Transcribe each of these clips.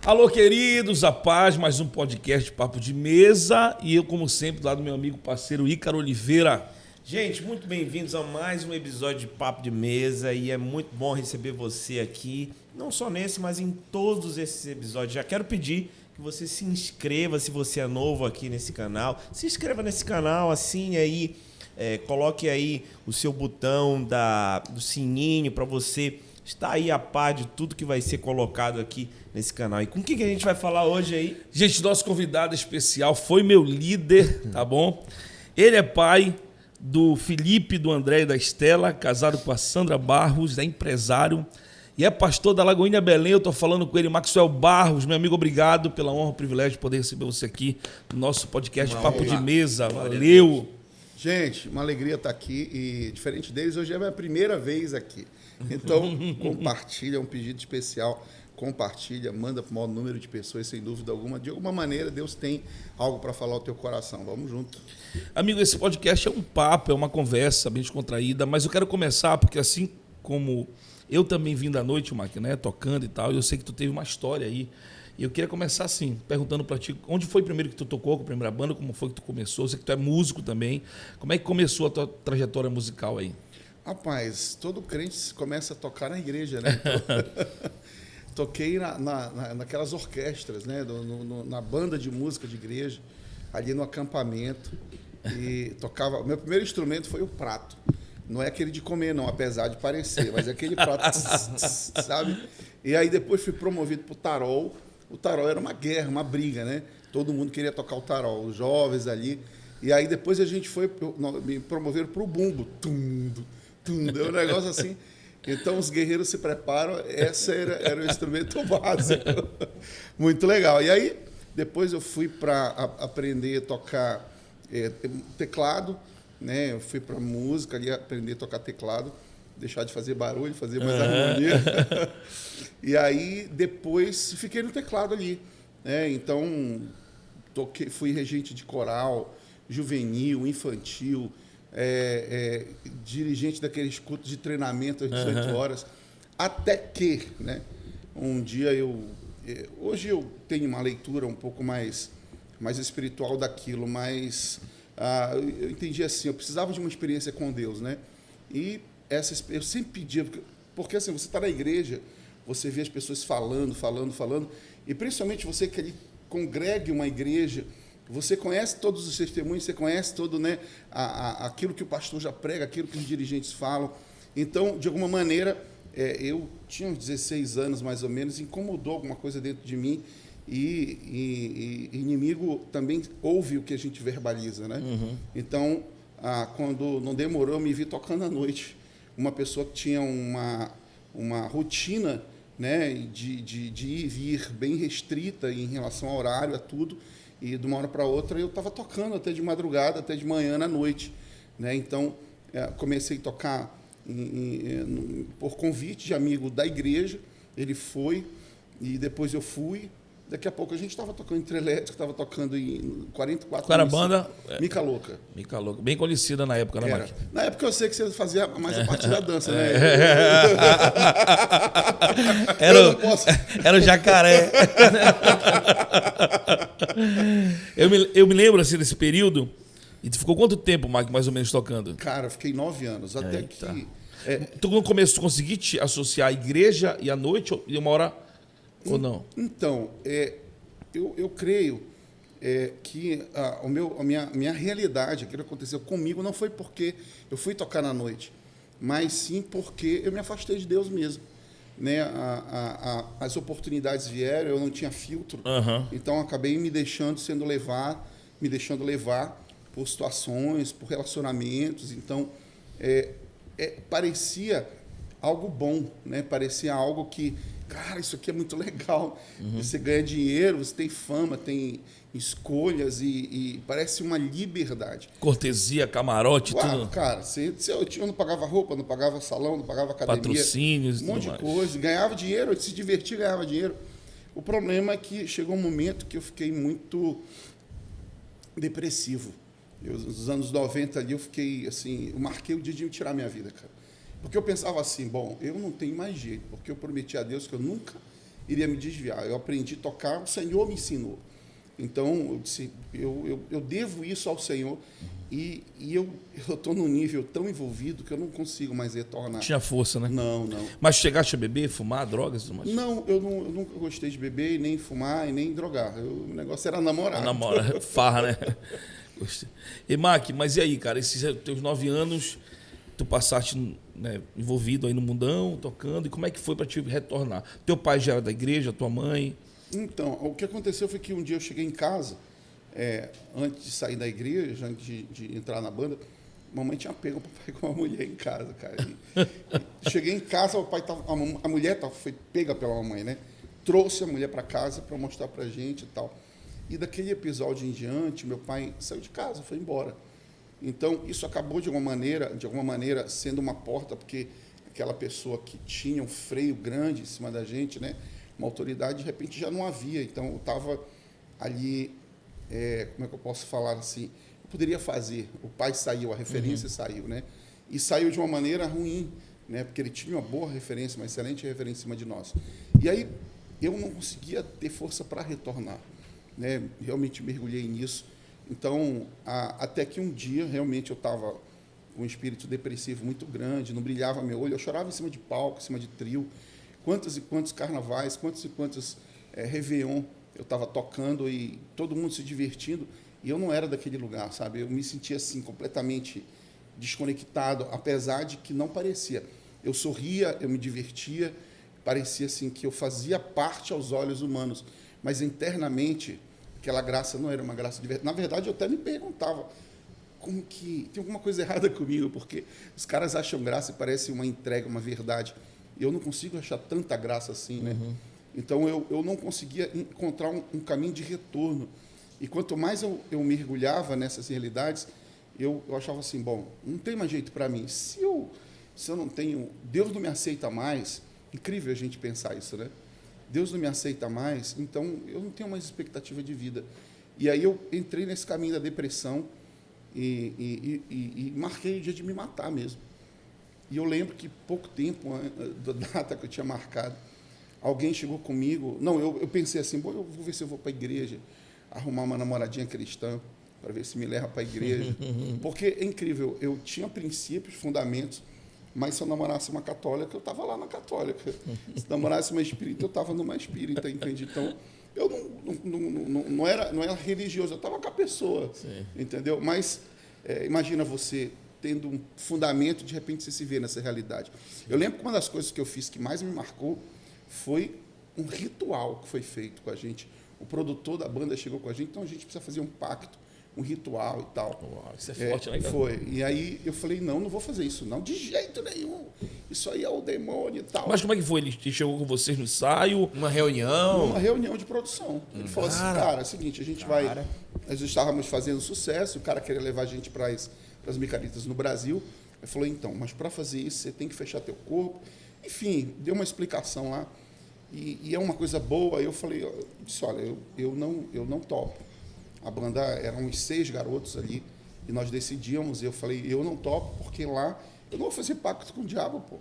Alô, queridos, a paz, mais um podcast Papo de Mesa. E eu, como sempre, do lado do meu amigo parceiro Ícaro Oliveira. Gente, muito bem-vindos a mais um episódio de Papo de Mesa. E é muito bom receber você aqui, não só nesse, mas em todos esses episódios. Já quero pedir que você se inscreva, se você é novo aqui nesse canal. Se inscreva nesse canal, assine aí, coloque aí o seu botão do sininho para você estar aí a par de tudo que vai ser colocado aqui nesse canal. E com quem que a gente vai falar hoje aí? Gente, nosso convidado especial foi meu líder, tá bom? Ele é pai do Felipe, do André e da Estela, casado com a Sandra Barros, é empresário e é pastor da Lagoinha Belém. Eu tô falando com ele, Maxwell Barros. Meu amigo, obrigado pela honra e privilégio de poder receber você aqui no nosso podcast Papo de Mesa. Valeu! Gente, uma alegria estar aqui e, diferente deles, hoje é a minha primeira vez aqui. Então, compartilha, é um pedido especial. Compartilha, manda para o maior número de pessoas, sem dúvida alguma. De alguma maneira, Deus tem algo para falar ao teu coração. Vamos junto. Amigo, esse podcast é um papo, é uma conversa bem descontraída, mas eu quero começar porque, assim como eu também vim da noite, Mac, né, tocando e tal, eu sei que tu teve uma história aí. E eu queria começar assim, perguntando para ti, onde foi primeiro que tu tocou com a primeira banda, como foi que tu começou? Eu sei que tu é músico também. Como é que começou a tua trajetória musical aí? Rapaz, todo crente começa a tocar na igreja, né? Toquei naquelas orquestras, né? Na banda de música de igreja, ali no acampamento. E tocava. Meu primeiro instrumento foi o prato. Não é aquele de comer, não, apesar de parecer, mas é aquele prato, sabe? E aí depois fui promovido para o tarol. O tarol era uma guerra, uma briga, né? Todo mundo queria tocar o tarol, os jovens ali. E aí depois a gente me promoveram para o bumbo. Deu um negócio assim. Então os guerreiros se preparam, esse era o instrumento básico. Muito legal. E aí depois eu fui para aprender a tocar teclado, né? Eu fui para música ali aprender a tocar teclado, deixar de fazer barulho, fazer mais harmonia. E aí depois fiquei no teclado ali, né? Então fui regente de coral, juvenil, infantil, dirigente daqueles cultos de treinamento às 18 horas, até que, né, um dia hoje eu tenho uma leitura um pouco mais espiritual daquilo, mas eu entendi assim, eu precisava de uma experiência com Deus, né? E eu sempre pedia, porque assim, você está na igreja, você vê as pessoas falando, e principalmente você que ali congregue uma igreja, você conhece todos os testemunhos, você conhece todo, né, aquilo que o pastor já prega, aquilo que os dirigentes falam. Então, de alguma maneira, eu tinha uns 16 anos, mais ou menos, incomodou alguma coisa dentro de mim, e inimigo também ouve o que a gente verbaliza, né? Então, quando não demorou, eu me vi tocando à noite. Uma pessoa que tinha uma rotina, né, de ir e vir bem restrita em relação ao horário, a tudo, e de uma hora para outra eu estava tocando até de madrugada, até de manhã, à noite, né? Então, comecei a tocar por convite de amigo da igreja, ele foi, e depois eu fui. Daqui a pouco a gente estava tocando em Trelétrico, estava tocando em 44... Qual era a banda? Mica Louca. Mica Louca. Bem conhecida na época, né, Mike? Na época eu sei que você fazia mais a parte da dança, né? Era o jacaré. eu me lembro assim desse período. E tu ficou quanto tempo, Mike, mais ou menos, tocando? Cara, eu fiquei 9 anos. Até que... Tu no começo tu conseguiu te associar a igreja e a noite, e uma hora... Ou não? Então, eu creio que a minha realidade, aquilo que aconteceu comigo, não foi porque eu fui tocar na noite, mas sim porque eu me afastei de Deus mesmo. Né? As oportunidades vieram, eu não tinha filtro, então acabei me deixando levar por situações, por relacionamentos. Então, parecia algo bom, né? Parecia algo que, cara, isso aqui é muito legal. Você ganha dinheiro, você tem fama, tem escolhas e parece uma liberdade. Cortesia, camarote, tudo. Cara, eu não pagava roupa, não pagava salão, não pagava academia. Patrocínios, um monte de coisa. Ganhava dinheiro, se divertia, ganhava dinheiro. O problema é que chegou um momento que eu fiquei muito depressivo. Nos anos 90 ali eu fiquei assim, eu marquei o dia de me tirar minha vida, cara. Porque eu pensava assim, bom, eu não tenho mais jeito, porque eu prometi a Deus que eu nunca iria me desviar. Eu aprendi a tocar, o Senhor me ensinou. Então, eu disse, eu devo isso ao Senhor e eu estou num nível tão envolvido que eu não consigo mais retornar. Tinha força, né? Não. Mas chegaste a beber, fumar, drogas? Não, eu nunca gostei de beber, nem fumar, e nem drogar. O negócio era namorar. Namora, farra, né? Gostei. E, Mac, mas e aí, cara? Esses teus 9 anos, tu passaste, né, envolvido aí no mundão, tocando, e como é que foi para te retornar? Teu pai já era da igreja, tua mãe? Então, o que aconteceu foi que um dia eu cheguei em casa, antes de sair da igreja, antes de entrar na banda, mamãe tinha pego o papai com uma mulher em casa, cara. E cheguei em casa, a mulher foi pega pela mamãe, né? Trouxe a mulher para casa para mostrar para gente e tal. E daquele episódio em diante, meu pai saiu de casa, foi embora. Então, isso acabou de alguma maneira, sendo uma porta, porque aquela pessoa que tinha um freio grande em cima da gente, né? Uma autoridade, de repente, já não havia. Então, eu estava ali, como é que eu posso falar assim? Eu poderia fazer. O pai saiu, a referência saiu, né? E saiu de uma maneira ruim, né? Porque ele tinha uma boa referência, uma excelente referência em cima de nós. E aí, eu não conseguia ter força para retornar, né? Realmente mergulhei nisso. Então, até que um dia, realmente, eu estava com um espírito depressivo muito grande, não brilhava meu olho, eu chorava em cima de palco, em cima de trio. Quantos e quantos carnavais, quantos e quantos Réveillon eu estava tocando e todo mundo se divertindo, e eu não era daquele lugar, sabe? Eu me sentia assim, completamente desconectado, apesar de que não parecia. Eu sorria, eu me divertia, parecia assim que eu fazia parte aos olhos humanos, mas internamente aquela graça não era uma graça de verdade. Na verdade, eu até me perguntava como que tem alguma coisa errada comigo, porque os caras acham graça e parece uma entrega, uma verdade. Eu não consigo achar tanta graça assim, né? Então, eu não conseguia encontrar um caminho de retorno. E quanto mais eu mergulhava nessas realidades, eu achava assim, bom, não tem mais jeito para mim. Se eu não tenho... Deus não me aceita mais. Incrível a gente pensar isso, né? Deus não me aceita mais, então eu não tenho mais expectativa de vida. E aí eu entrei nesse caminho da depressão e marquei o dia de me matar mesmo. E eu lembro que pouco tempo da data que eu tinha marcado, alguém chegou comigo. Não, eu pensei assim, bom, eu vou ver se eu vou para a igreja, arrumar uma namoradinha cristã, para ver se me leva para a igreja. Porque é incrível, eu tinha princípios, fundamentos, mas se eu namorasse uma católica, eu estava lá na católica. Se namorasse uma espírita, eu estava numa espírita, entende? Então, eu não era religioso, eu estava com a pessoa, sim, entendeu? Mas imagina você tendo um fundamento, de repente você se vê nessa realidade. Eu lembro que uma das coisas que eu fiz que mais me marcou foi um ritual que foi feito com a gente. O produtor da banda chegou com a gente, então a gente precisa fazer um pacto, um ritual e tal. Uau, isso é forte, né? Foi. E aí eu falei, não vou fazer isso, não, de jeito nenhum. Isso aí é o demônio e tal. Mas como é que foi? Ele chegou com vocês no ensaio? Uma reunião? Uma reunião de produção. Ele falou assim, cara, é o seguinte, a gente vai... Nós estávamos fazendo sucesso, o cara queria levar a gente para as micaritas no Brasil. Ele falou, então, mas para fazer isso, você tem que fechar teu corpo. Enfim, deu uma explicação lá. E é uma coisa boa. Eu falei, eu disse, olha, eu não topo. A banda eram uns 6 garotos ali, e nós decidíamos, eu falei, eu não topo, porque lá eu não vou fazer pacto com o diabo, pô.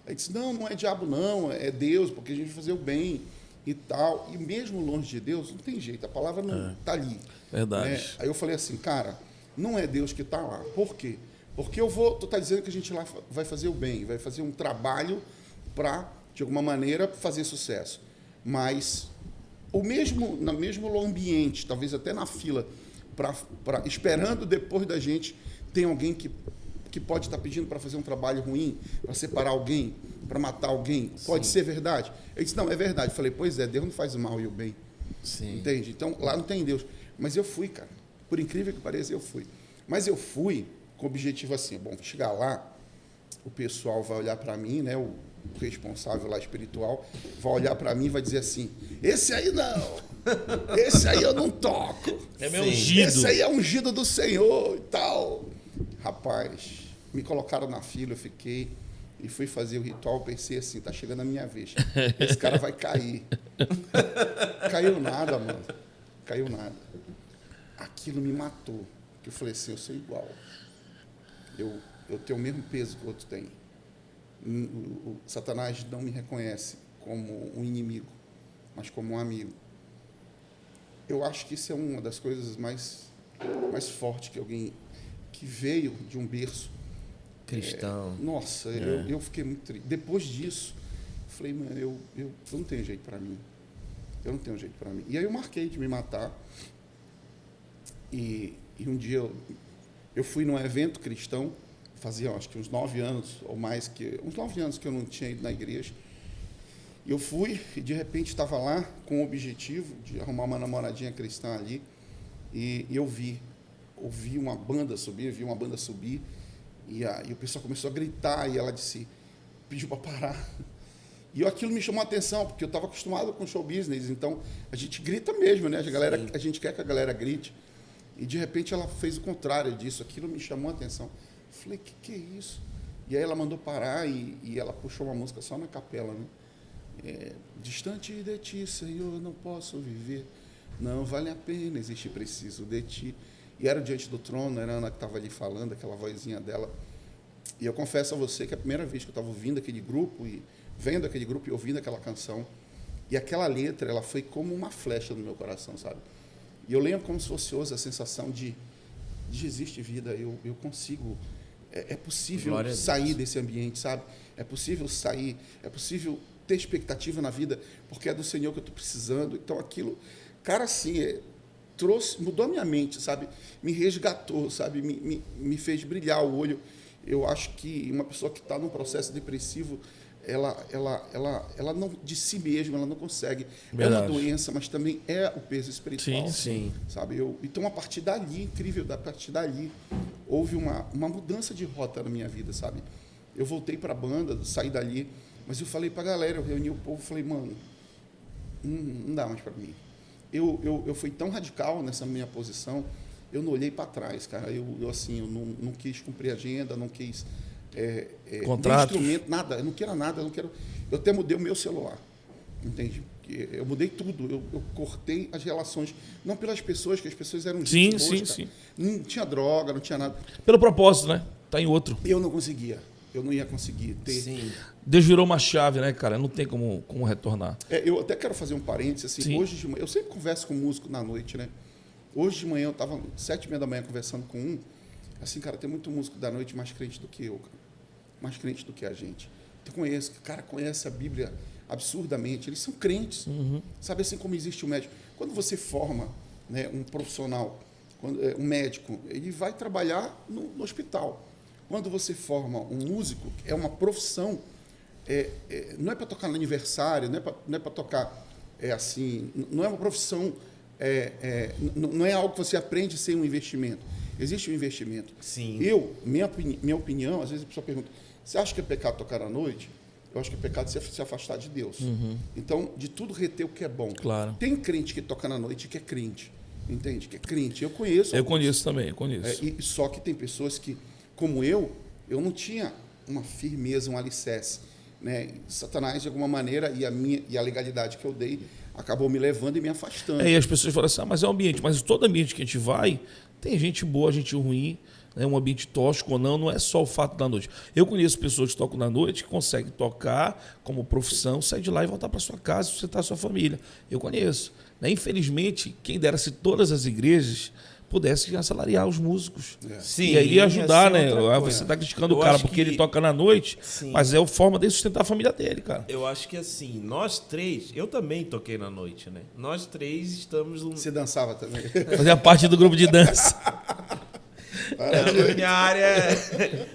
Aí disse, não é diabo não, é Deus, porque a gente vai fazer o bem e tal. E mesmo longe de Deus, não tem jeito, a palavra não está ali. Verdade. Né? Aí eu falei assim, cara, não é Deus que está lá. Por quê? Porque tu está dizendo que a gente lá vai fazer o bem, vai fazer um trabalho para, de alguma maneira, fazer sucesso. Mas... no mesmo ambiente, talvez até na fila, esperando depois da gente, tem alguém que pode estar pedindo para fazer um trabalho ruim, para separar alguém, para matar alguém. Pode ser verdade? Ele disse, não, é verdade. Eu falei, pois é, Deus não faz o mal e o bem. Sim. Entende? Então, lá não tem Deus. Mas eu fui, cara. Por incrível que pareça, eu fui. Mas eu fui com o objetivo assim, bom, chegar lá, o pessoal vai olhar para mim, né, o responsável lá espiritual, vai olhar para mim e vai dizer assim, esse aí não, esse aí eu não toco. É meu ungido. Esse aí é ungido do Senhor e tal. Rapaz, me colocaram na fila, eu fiquei e fui fazer o ritual, pensei assim, tá chegando a minha vez. Esse cara vai cair. Caiu nada, mano. Caiu nada. Aquilo me matou. Eu falei assim, eu sou igual. Eu tenho o mesmo peso que o outro tem. O Satanás não me reconhece como um inimigo. mas como um amigo. Eu acho que isso é uma das coisas mais fortes que alguém que veio de um berço cristão. Nossa, eu fiquei muito triste. Depois disso, falei, mano, eu não tenho jeito para mim. Eu não tenho jeito para mim. E aí eu marquei de me matar. E um dia eu fui num evento cristão, fazia acho que uns 9 anos ou mais, uns 9 anos que eu não tinha ido na igreja. E eu fui e de repente estava lá com o objetivo de arrumar uma namoradinha cristã ali. E eu ouvi uma banda subir, e o pessoal começou a gritar, e ela pediu para parar. E aquilo me chamou a atenção, porque eu estava acostumado com show business, então a gente grita mesmo, né? A gente quer que a galera grite. E de repente ela fez o contrário disso, aquilo me chamou a atenção. Falei, que é isso? E aí ela mandou parar e ela puxou uma música só na capela, né? Distante de ti, Senhor, não posso viver. Não vale a pena, existe preciso de ti. E era diante do trono, era a Ana que estava ali falando, aquela vozinha dela. E eu confesso a você que a primeira vez que eu estava ouvindo aquele grupo, e vendo aquele grupo e ouvindo aquela canção, e aquela letra, ela foi como uma flecha no meu coração, sabe? E eu lembro como se fosse hoje a sensação de existe vida, eu consigo, é possível sair desse ambiente, sabe? É possível sair, é possível ter expectativa na vida, porque é do Senhor que eu estou precisando. Então aquilo, cara, assim, mudou a minha mente, sabe? Me resgatou, sabe? Me fez brilhar o olho. Eu acho que uma pessoa que está num processo depressivo, ela não, de si mesma, ela não consegue. Verdade. É uma doença, mas também é o peso espiritual. Sim. Sabe? Então, a partir dali, incrível, a partir dali, houve uma mudança de rota na minha vida, sabe? Eu voltei para a banda, saí dali, mas eu falei para a galera, eu reuni o povo, falei, mano, não dá mais para mim. Eu fui tão radical nessa minha posição, eu não olhei para trás, cara. Eu não quis cumprir agenda, não quis contratos, instrumento, nada. Eu não quero nada, eu até mudei o meu celular, entende? Eu mudei tudo. Eu cortei as relações, não pelas pessoas, que as pessoas eram gente boa, sim. Não tinha droga, não tinha nada. Pelo propósito, né? Tá em outro. Eu não conseguia. Eu não ia conseguir ter. Sim. Deus virou uma chave, né, cara? Não tem como retornar. Eu até quero fazer um parênteses, assim, Sim. hoje de manhã, eu sempre converso com músico na noite, né? Hoje de manhã eu estava 7h30 da manhã conversando com um, assim, cara, tem muito músico da noite mais crente do que eu, cara. Mais crente do que a gente. Conhece a Bíblia absurdamente, eles são crentes, sabe, assim como existe o médico. Quando você forma, né, um profissional, um médico, ele vai trabalhar no hospital. Quando você forma um músico, é uma profissão, não é para tocar no aniversário, não é para tocar, assim, não é uma profissão, não é algo que você aprende sem um investimento. Existe um investimento. Sim. Minha opinião, às vezes a pessoa pergunta, você acha que é pecado tocar à noite? Eu acho que é pecado se afastar de Deus. Então, de tudo reter o que é bom. Claro. Tem crente que toca na noite que é crente, entende? Que é crente. Eu conheço. Eu conheço também, eu conheço. Só que tem pessoas que, como eu não tinha uma firmeza, um alicerce, né? Satanás, de alguma maneira, e a legalidade que eu dei, acabou me levando e me afastando. E as pessoas falam assim, mas é um ambiente. Mas todo ambiente que a gente vai, tem gente boa, gente ruim, né? Um ambiente tóxico ou não é só o fato da noite. Eu conheço pessoas que tocam na noite, que conseguem tocar como profissão, sair de lá e voltar para sua casa, sustentar a sua família. Eu conheço. Né? Infelizmente, quem dera se todas as igrejas pudessem assalariar os músicos. Sim, e aí ajudar, né? Você Você está criticando o cara porque ele toca na noite, mas é a forma de sustentar a família dele, cara. Eu acho que assim, nós três, eu também toquei na noite, né? Nós três estamos... Você dançava também? Fazia parte do grupo de dança. A minha área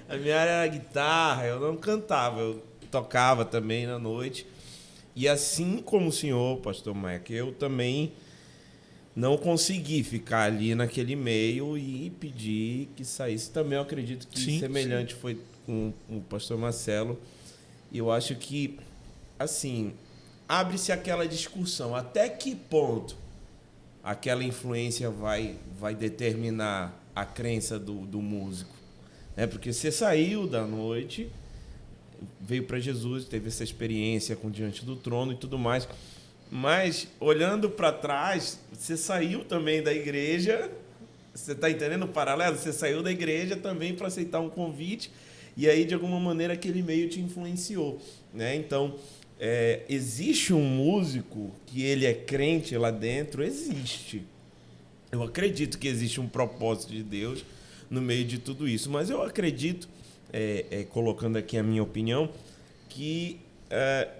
era guitarra, eu não cantava, eu tocava também na noite. E assim como o senhor, pastor Mike, eu também não consegui ficar ali naquele meio e pedir que saísse. Também eu acredito que semelhante foi com o pastor Marcelo. E eu acho que, assim, abre-se aquela discussão. Até que ponto aquela influência vai determinar a crença do músico? Porque você saiu da noite, veio para Jesus, teve essa experiência com Diante do Trono e tudo mais. Mas, olhando para trás, você saiu também da igreja, você está entendendo o paralelo? Você saiu da igreja também para aceitar um convite, e aí, de alguma maneira, aquele meio te influenciou, né? Então, existe um músico que ele é crente lá dentro? Existe. Eu acredito que existe um propósito de Deus no meio de tudo isso. Mas eu acredito, colocando aqui a minha opinião, que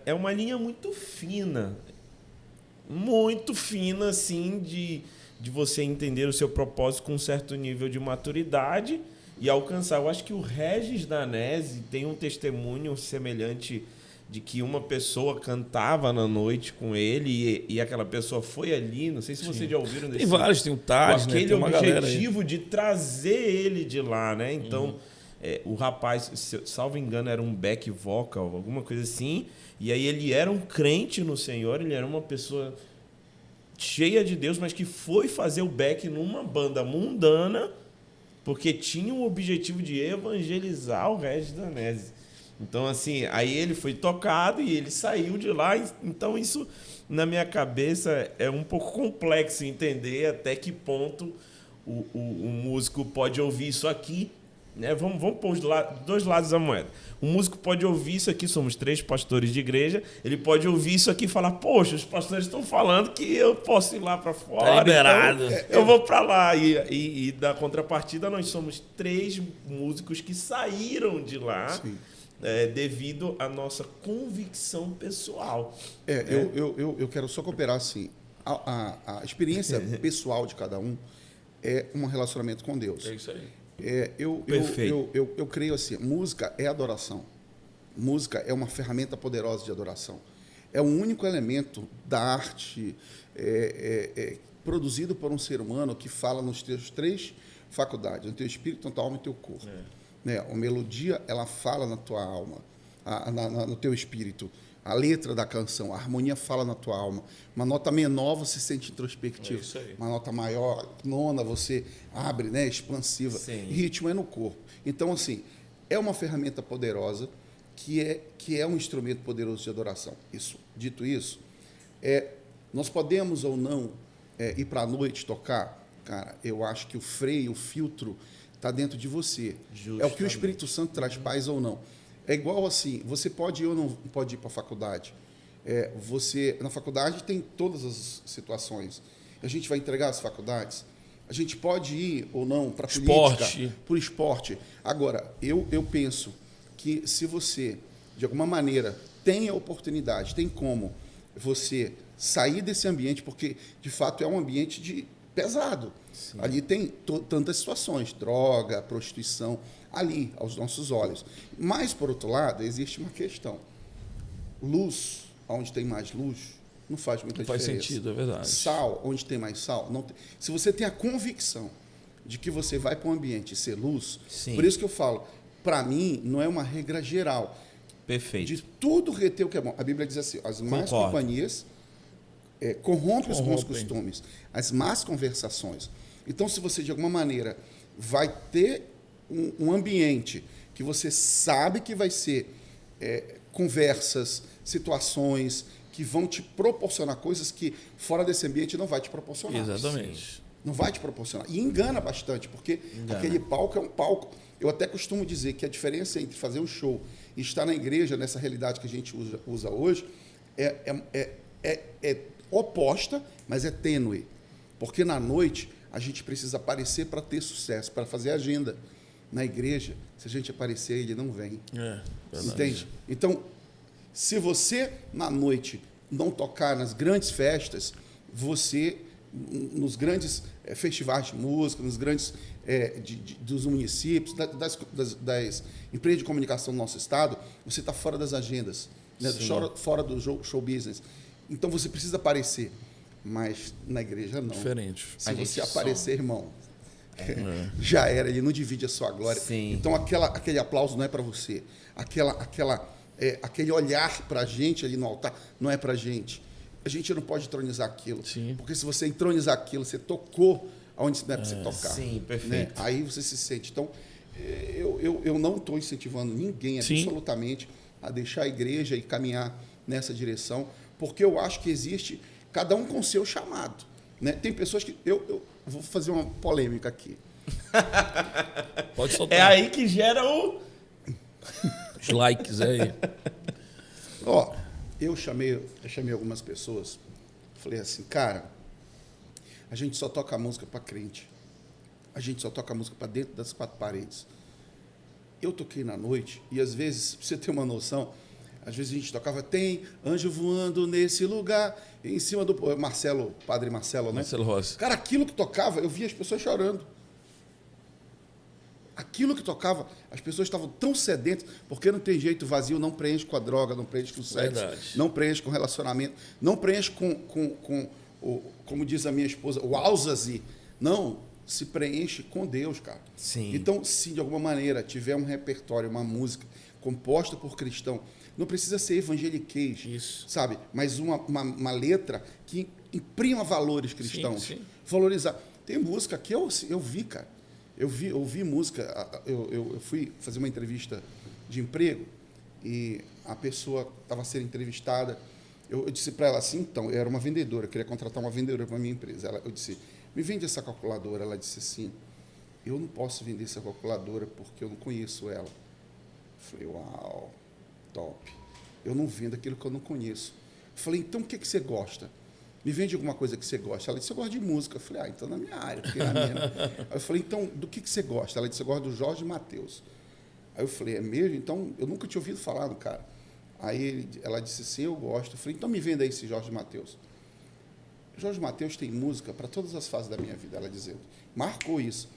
é uma linha muito fina, assim, de você entender o seu propósito com um certo nível de maturidade e alcançar. Eu acho que o Regis Danese tem um testemunho semelhante de que uma pessoa cantava na noite com ele e aquela pessoa foi ali, não sei se vocês já ouviram desse. Tem vários, tem o Tades, né? Aquele Tem uma objetivo de trazer ele de lá, né? Então, o rapaz, salvo engano, era um back vocal, alguma coisa assim, e aí ele era um crente no Senhor, ele era uma pessoa cheia de Deus, mas que foi fazer o back numa banda mundana, porque tinha o objetivo de evangelizar o Regis Danese. Então, assim, aí ele foi tocado e ele saiu de lá. Então, isso, na minha cabeça, é um pouco complexo entender até que ponto o músico pode ouvir isso aqui, né? Vamos pôr os dois lados da moeda. O músico pode ouvir isso aqui, somos 3 pastores de igreja, ele pode ouvir isso aqui e falar, poxa, os pastores estão falando que eu posso ir lá para fora. Tá liberado. Então eu vou para lá. E da contrapartida, nós somos 3 músicos que saíram de lá. Sim. Devido à nossa convicção pessoal. Eu quero só cooperar assim. A experiência pessoal de cada um é um relacionamento com Deus. É isso aí. Perfeito. Eu creio assim, música é adoração. Música é uma ferramenta poderosa de adoração. É o único elemento da arte produzido por um ser humano que fala nos teus 3 faculdades, no teu espírito, na tua alma e no teu corpo. Né? A melodia, ela fala na tua alma, no teu espírito. A letra da canção, a harmonia fala na tua alma. Uma nota menor, você sente introspectivo. É isso aí. Uma nota maior, nona, você abre, né, expansiva. Sim. Ritmo é no corpo. Então, assim, é uma ferramenta poderosa que é um instrumento poderoso de adoração. Dito isso, nós podemos ou não ir para a noite tocar. Cara, eu acho que o freio, o filtro, está dentro de você. Justamente. É o que o Espírito Santo traz paz ou não. É igual assim, você pode ir ou não pode ir para a faculdade. Na faculdade tem todas as situações. A gente vai entregar as faculdades. A gente pode ir ou não para a política, para o esporte. Agora, eu penso que se você, de alguma maneira, tem a oportunidade, tem como você sair desse ambiente, porque, de fato, é um ambiente pesado. Sim. Ali tem tantas situações, droga, prostituição, ali, aos nossos olhos. Mas, por outro lado, existe uma questão. Luz, onde tem mais luz, não faz muita diferença. Faz sentido, é verdade. Sal, onde tem mais sal, não tem. Se você tem a convicção de que você vai para um ambiente ser luz, sim. Por isso que eu falo, para mim, não é uma regra geral. Perfeito. De tudo reter o que é bom. A Bíblia diz assim, as más companhias corrompem os bons costumes, as más conversações. Então, se você, de alguma maneira, vai ter um ambiente que você sabe que vai ser conversas, situações que vão te proporcionar coisas que fora desse ambiente não vai te proporcionar. Exatamente. Sim. Não vai te proporcionar. E engana bastante, porque aquele palco é um palco. Eu até costumo dizer que a diferença entre fazer um show e estar na igreja, nessa realidade que a gente usa hoje, é oposta, mas é tênue. Porque na noite a gente precisa aparecer para ter sucesso, para fazer agenda. Na igreja, se a gente aparecer, ele não vem. Entende? Então, se você, na noite, não tocar nas grandes festas, você, nos grandes festivais de música, nos grandes dos municípios, das empresas de comunicação do nosso estado, você está fora das agendas, né? Fora do show business. Então, você precisa aparecer, mas na igreja não. Diferente. Se você aparecer, irmão, já era, ele não divide a sua glória. Sim. Então, aquele aplauso não é para você. Aquele olhar para a gente ali no altar não é para a gente. A gente não pode entronizar aquilo. Sim. Porque se você entronizar aquilo, você tocou aonde não é para você tocar. Sim, perfeito. Né? Aí você se sente. Então, eu não estou incentivando ninguém absolutamente a deixar a igreja e caminhar nessa direção, porque eu acho que existe cada um com o seu chamado. Né? Tem pessoas que... Eu vou fazer uma polêmica aqui. Pode soltar. É aí que gera os likes aí. eu chamei algumas pessoas, falei assim, cara, a gente só toca música para crente. A gente só toca música para dentro das 4 paredes. Eu toquei na noite e, às vezes, pra você ter uma noção, às vezes a gente tocava, tem anjo voando nesse lugar, em cima do Marcelo, Padre Marcelo, né? Marcelo Rossi. Cara, aquilo que tocava, eu via as pessoas chorando. Aquilo que tocava, as pessoas estavam tão sedentas, porque não tem jeito, vazio não preenche com a droga, não preenche com o sexo, Verdade. não preenche com o relacionamento, não preenche com como diz a minha esposa, o alzazi. Não, se preenche com Deus, cara. Sim. Então, se de alguma maneira tiver um repertório, uma música composta por cristão, não precisa ser evangeliquez, Isso. sabe? Mas uma letra que imprima valores cristãos. Sim, sim. Valorizar. Tem música que eu vi, cara. Eu vi música. Eu fui fazer uma entrevista de emprego e a pessoa estava sendo entrevistada. Eu disse para ela assim, então, eu era uma vendedora, eu queria contratar uma vendedora para a minha empresa. Eu disse, me vende essa calculadora. Ela disse assim, eu não posso vender essa calculadora porque eu não conheço ela. Eu falei, uau, top. Eu não vendo aquilo que eu não conheço. Eu falei, então o que você gosta? Me vende alguma coisa que você gosta. Ela disse, eu gosto de música. Eu falei, então na minha área, porque é a minha. Aí eu falei, então, do que você gosta? Ela disse, eu gosto do Jorge Mateus. Aí eu falei, é mesmo? Então, eu nunca tinha ouvido falar do cara. Aí ela disse assim, eu gosto. Eu falei, então me venda aí esse Jorge Mateus. Jorge Mateus tem música para todas as fases da minha vida, ela dizendo. Marcou isso.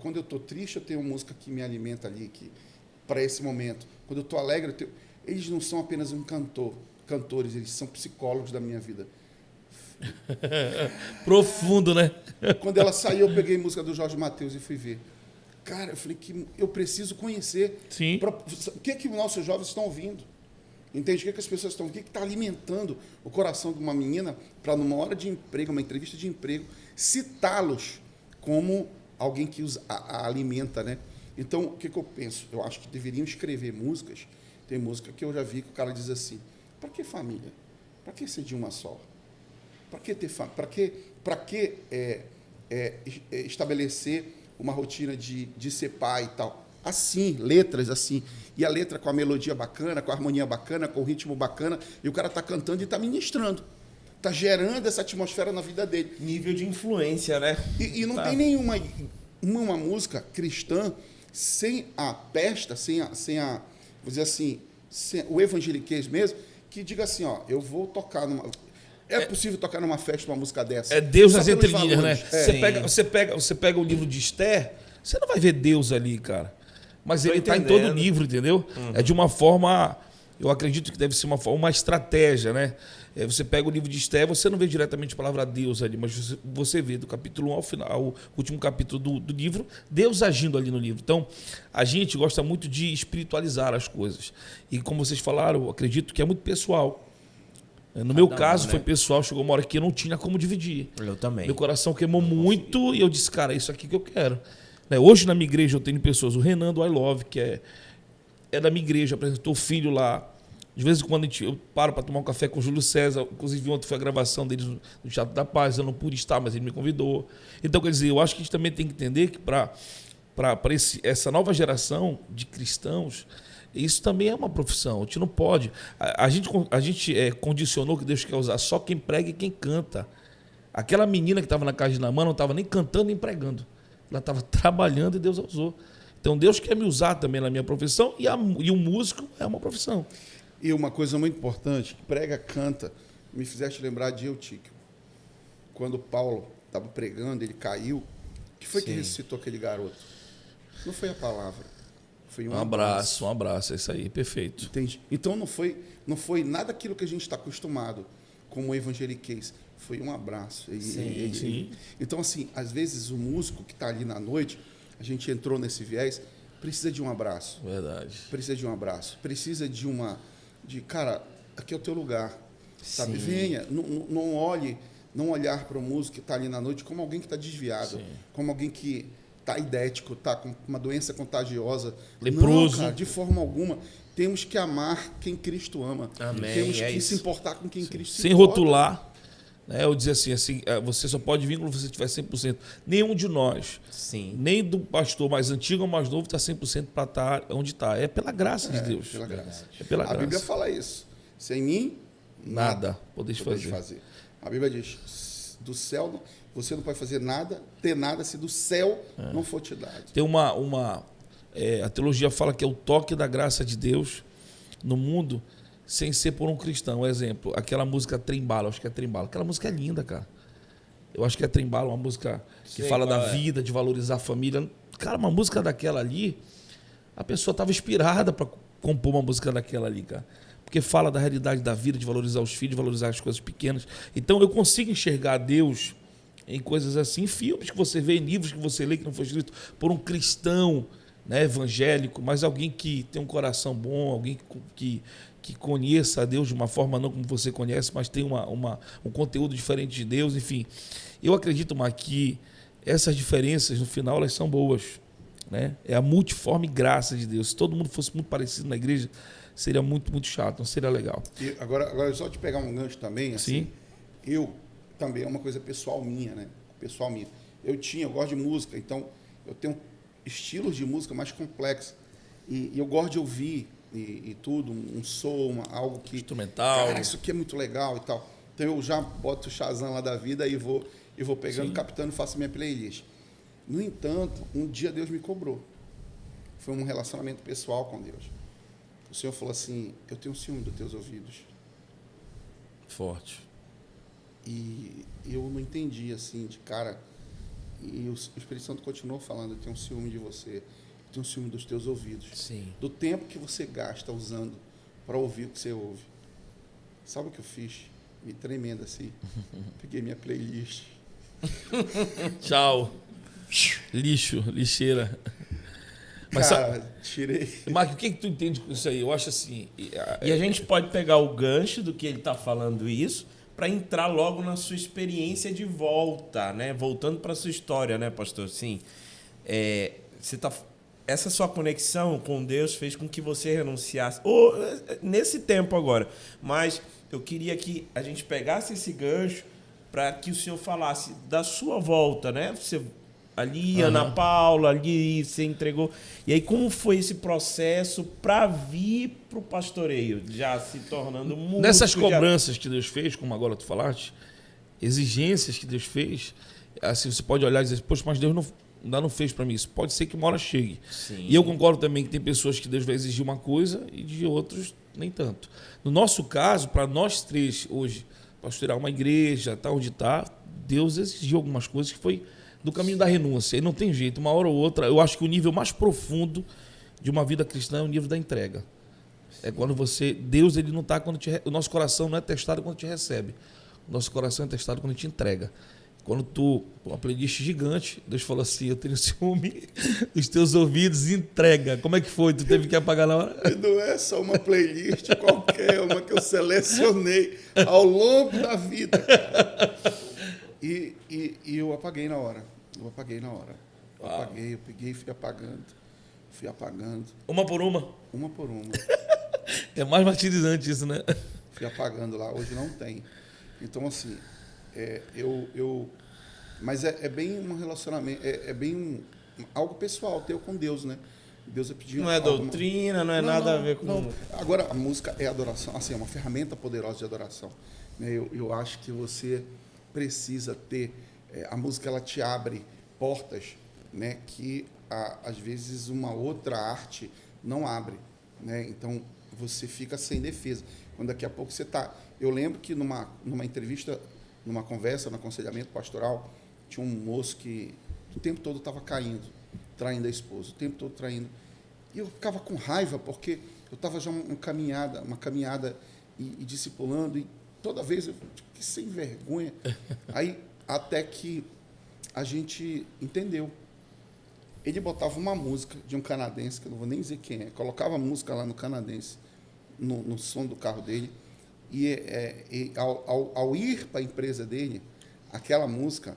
Quando eu estou triste, eu tenho música que me alimenta ali, para esse momento. Quando eu estou alegre, eles não são apenas cantores, eles são psicólogos da minha vida. Profundo, né? Quando ela saiu, eu peguei música do Jorge Mateus e fui ver. Cara, eu falei que eu preciso conhecer. Sim. O que os nossos jovens estão ouvindo? Entende? O que as pessoas estão... O que está alimentando o coração de uma menina para, numa hora de emprego, uma entrevista de emprego, citá-los como alguém que os alimenta, né? Então, o que eu penso? Eu acho que deveriam escrever músicas. Tem música que eu já vi que o cara diz assim, para que família? Para que ser de uma só? Para que ter família? Para que estabelecer uma rotina de ser pai e tal? Assim, letras assim. E a letra com a melodia bacana, com a harmonia bacana, com o ritmo bacana, e o cara está cantando e está ministrando. Está gerando essa atmosfera na vida dele. Nível de influência, né? E não tem nenhuma uma música cristã sem a pesta, sem a vou dizer assim, o evangeliquez mesmo, que diga assim, ó, eu vou tocar numa... É possível tocar numa festa uma música dessa? É Deus Só nas pelos entrelinhas, né? valores. Você pega o livro de Esther, você não vai ver Deus ali, cara. Mas Tô ele está em entendendo. todo o livro, entendeu? É de uma forma, eu acredito que deve ser uma estratégia, né? Você pega o livro de Esther, você não vê diretamente a palavra Deus ali, mas você vê do capítulo 1 ao final, o último capítulo do livro, Deus agindo ali no livro. Então, a gente gosta muito de espiritualizar as coisas. E como vocês falaram, eu acredito que é muito pessoal. No meu caso, foi pessoal, chegou uma hora que eu não tinha como dividir. Eu também. Meu coração queimou muito e eu disse, cara, é isso aqui que eu quero. Hoje na minha igreja eu tenho pessoas, o Renan do I Love, que é da minha igreja, apresentou o filho lá. De vez em quando eu paro para tomar um café com o Júlio César, inclusive ontem foi a gravação deles no Teatro da Paz, eu não pude estar, mas ele me convidou. Então, quer dizer, eu acho que a gente também tem que entender que para essa nova geração de cristãos, isso também é uma profissão, a gente não pode. A gente condicionou que Deus quer usar só quem prega e quem canta. Aquela menina que estava na casa de Naamã não estava nem cantando nem pregando. Ela estava trabalhando e Deus a usou. Então Deus quer me usar também na minha profissão e o músico é uma profissão. E uma coisa muito importante, prega, canta, me fizeste lembrar de Eutíquio. Quando Paulo estava pregando, ele caiu. O que foi que ressuscitou aquele garoto? Não foi a palavra. Foi um abraço. Um abraço, é isso aí, perfeito. Entende? Então não foi nada aquilo que a gente está acostumado como evangeliquez. Foi um abraço. Sim. Então, assim, às vezes o músico que está ali na noite, a gente entrou nesse viés, precisa de um abraço. Verdade. Precisa de um abraço. Precisa cara, aqui é o teu lugar. Sabe? Sim. Venha, não olhar para o músico que está ali na noite como alguém que está desviado, como alguém que está idético, está com uma doença contagiosa. Leproso. Não, cara, de forma alguma. Temos que amar quem Cristo ama. Amém, Temos que isso. se importar com quem Cristo se Sem importa. rotular. Eu dizer assim, você só pode vir quando você estiver 100%. Nenhum de nós, Sim. nem do pastor mais antigo ou mais novo, está 100% para estar onde está. É pela graça de Deus. Pela graça. É pela A graça. Bíblia fala isso. Sem mim, Nada podeis fazer. A Bíblia diz, do céu, você não pode fazer nada, ter nada, se do céu não for te dado. Tem a teologia fala que é o toque da graça de Deus no mundo sem ser por um cristão. Exemplo, aquela música Trembala, acho que é Trembala. Aquela música é linda, cara. Eu acho que é Trembala, uma música que fala da vida, de valorizar a família. Cara, uma música daquela ali, a pessoa estava inspirada para compor uma música daquela ali, cara. Porque fala da realidade da vida, de valorizar os filhos, de valorizar as coisas pequenas. Então eu consigo enxergar Deus em coisas assim, em filmes que você vê, em livros que você lê que não foi escrito por um cristão, né, evangélico, mas alguém que tem um coração bom, alguém que conheça a Deus de uma forma não como você conhece, mas tem um conteúdo diferente de Deus, enfim. Eu acredito, Mar, que essas diferenças, no final, elas são boas, né? É a multiforme graça de Deus. Se todo mundo fosse muito parecido na igreja, seria muito, muito chato, não seria legal. E agora só te pegar um gancho também, assim, Sim. eu também é uma coisa pessoal minha, né? Pessoal minha. Eu gosto de música, então eu tenho estilos de música mais complexos. E eu gosto de ouvir e tudo, um som, algo que... Instrumental. Cara, isso aqui é muito legal e tal. Então eu já boto o Shazam lá da vida e vou pegando, Sim. captando, faço minha playlist. No entanto, um dia Deus me cobrou. Foi um relacionamento pessoal com Deus. O Senhor falou assim, eu tenho ciúme dos teus ouvidos. Forte. E eu não entendi, assim, de cara. E o Espírito Santo continuou falando, eu tenho ciúme de você, eu tenho ciúme dos teus ouvidos. Sim. Do tempo que você gasta usando para ouvir o que você ouve. Sabe o que eu fiz? Me tremendo assim. Peguei minha playlist. Tchau. Lixo, lixeira. Mas Cara, tirei. Marco, o que tu entende com isso aí? Eu acho assim... E a gente pode pegar o gancho do que ele está falando isso para entrar logo na sua experiência de volta, né? Voltando para a sua história, né, pastor? Sim. Essa sua conexão com Deus fez com que você renunciasse, ou nesse tempo agora, mas eu queria que a gente pegasse esse gancho para que o senhor falasse da sua volta, né? Você ali, Ana Paula, ali você entregou. E aí, como foi esse processo para vir para o pastoreio, já se tornando músico? Nessas cobranças que Deus fez, como agora tu falaste, exigências que Deus fez, assim, você pode olhar e dizer, poxa, mas Deus ainda não fez para mim isso. Pode ser que uma hora chegue. Sim. E eu concordo também que tem pessoas que Deus vai exigir uma coisa e de outros nem tanto. No nosso caso, para nós três hoje, pastorear uma igreja, tá onde está, Deus exigiu algumas coisas que foi do caminho da renúncia. E não tem jeito, uma hora ou outra, eu acho que o nível mais profundo de uma vida cristã é o nível da entrega. É quando Deus, ele não está quando o nosso coração não é testado quando te recebe. O nosso coração é testado quando te entrega. Quando uma playlist gigante, Deus falou assim, eu tenho ciúme dos teus ouvidos, entrega. Como é que foi? Tu teve que apagar na hora? Não é só uma playlist qualquer, uma que eu selecionei ao longo da vida. E eu apaguei na hora. Eu apaguei. Eu peguei e fui apagando. Uma por uma? Uma por uma. É mais martirizante isso, né? Fui apagando lá. Hoje não tem. Então, assim, mas é bem um relacionamento, é bem algo pessoal teu com Deus, né? Deus pedindo. Não é doutrina, não é nada a ver com... Não. Agora, a música é adoração, assim, é uma ferramenta poderosa de adoração. Eu acho que você precisa ter... a música, ela te abre portas, né, que, às vezes, uma outra arte não abre, né? Então, você fica sem defesa. Quando daqui a pouco você está... Eu lembro que numa entrevista, numa conversa, no aconselhamento pastoral, tinha um moço que o tempo todo estava caindo, traindo a esposa, o tempo todo traindo. E eu ficava com raiva, porque eu estava já uma caminhada e discipulando, e toda vez eu fiquei sem vergonha. Aí, até que a gente entendeu. Ele botava uma música de um canadense, que eu não vou nem dizer quem é, colocava a música lá no canadense, no som do carro dele, e ao ir para a empresa dele, aquela música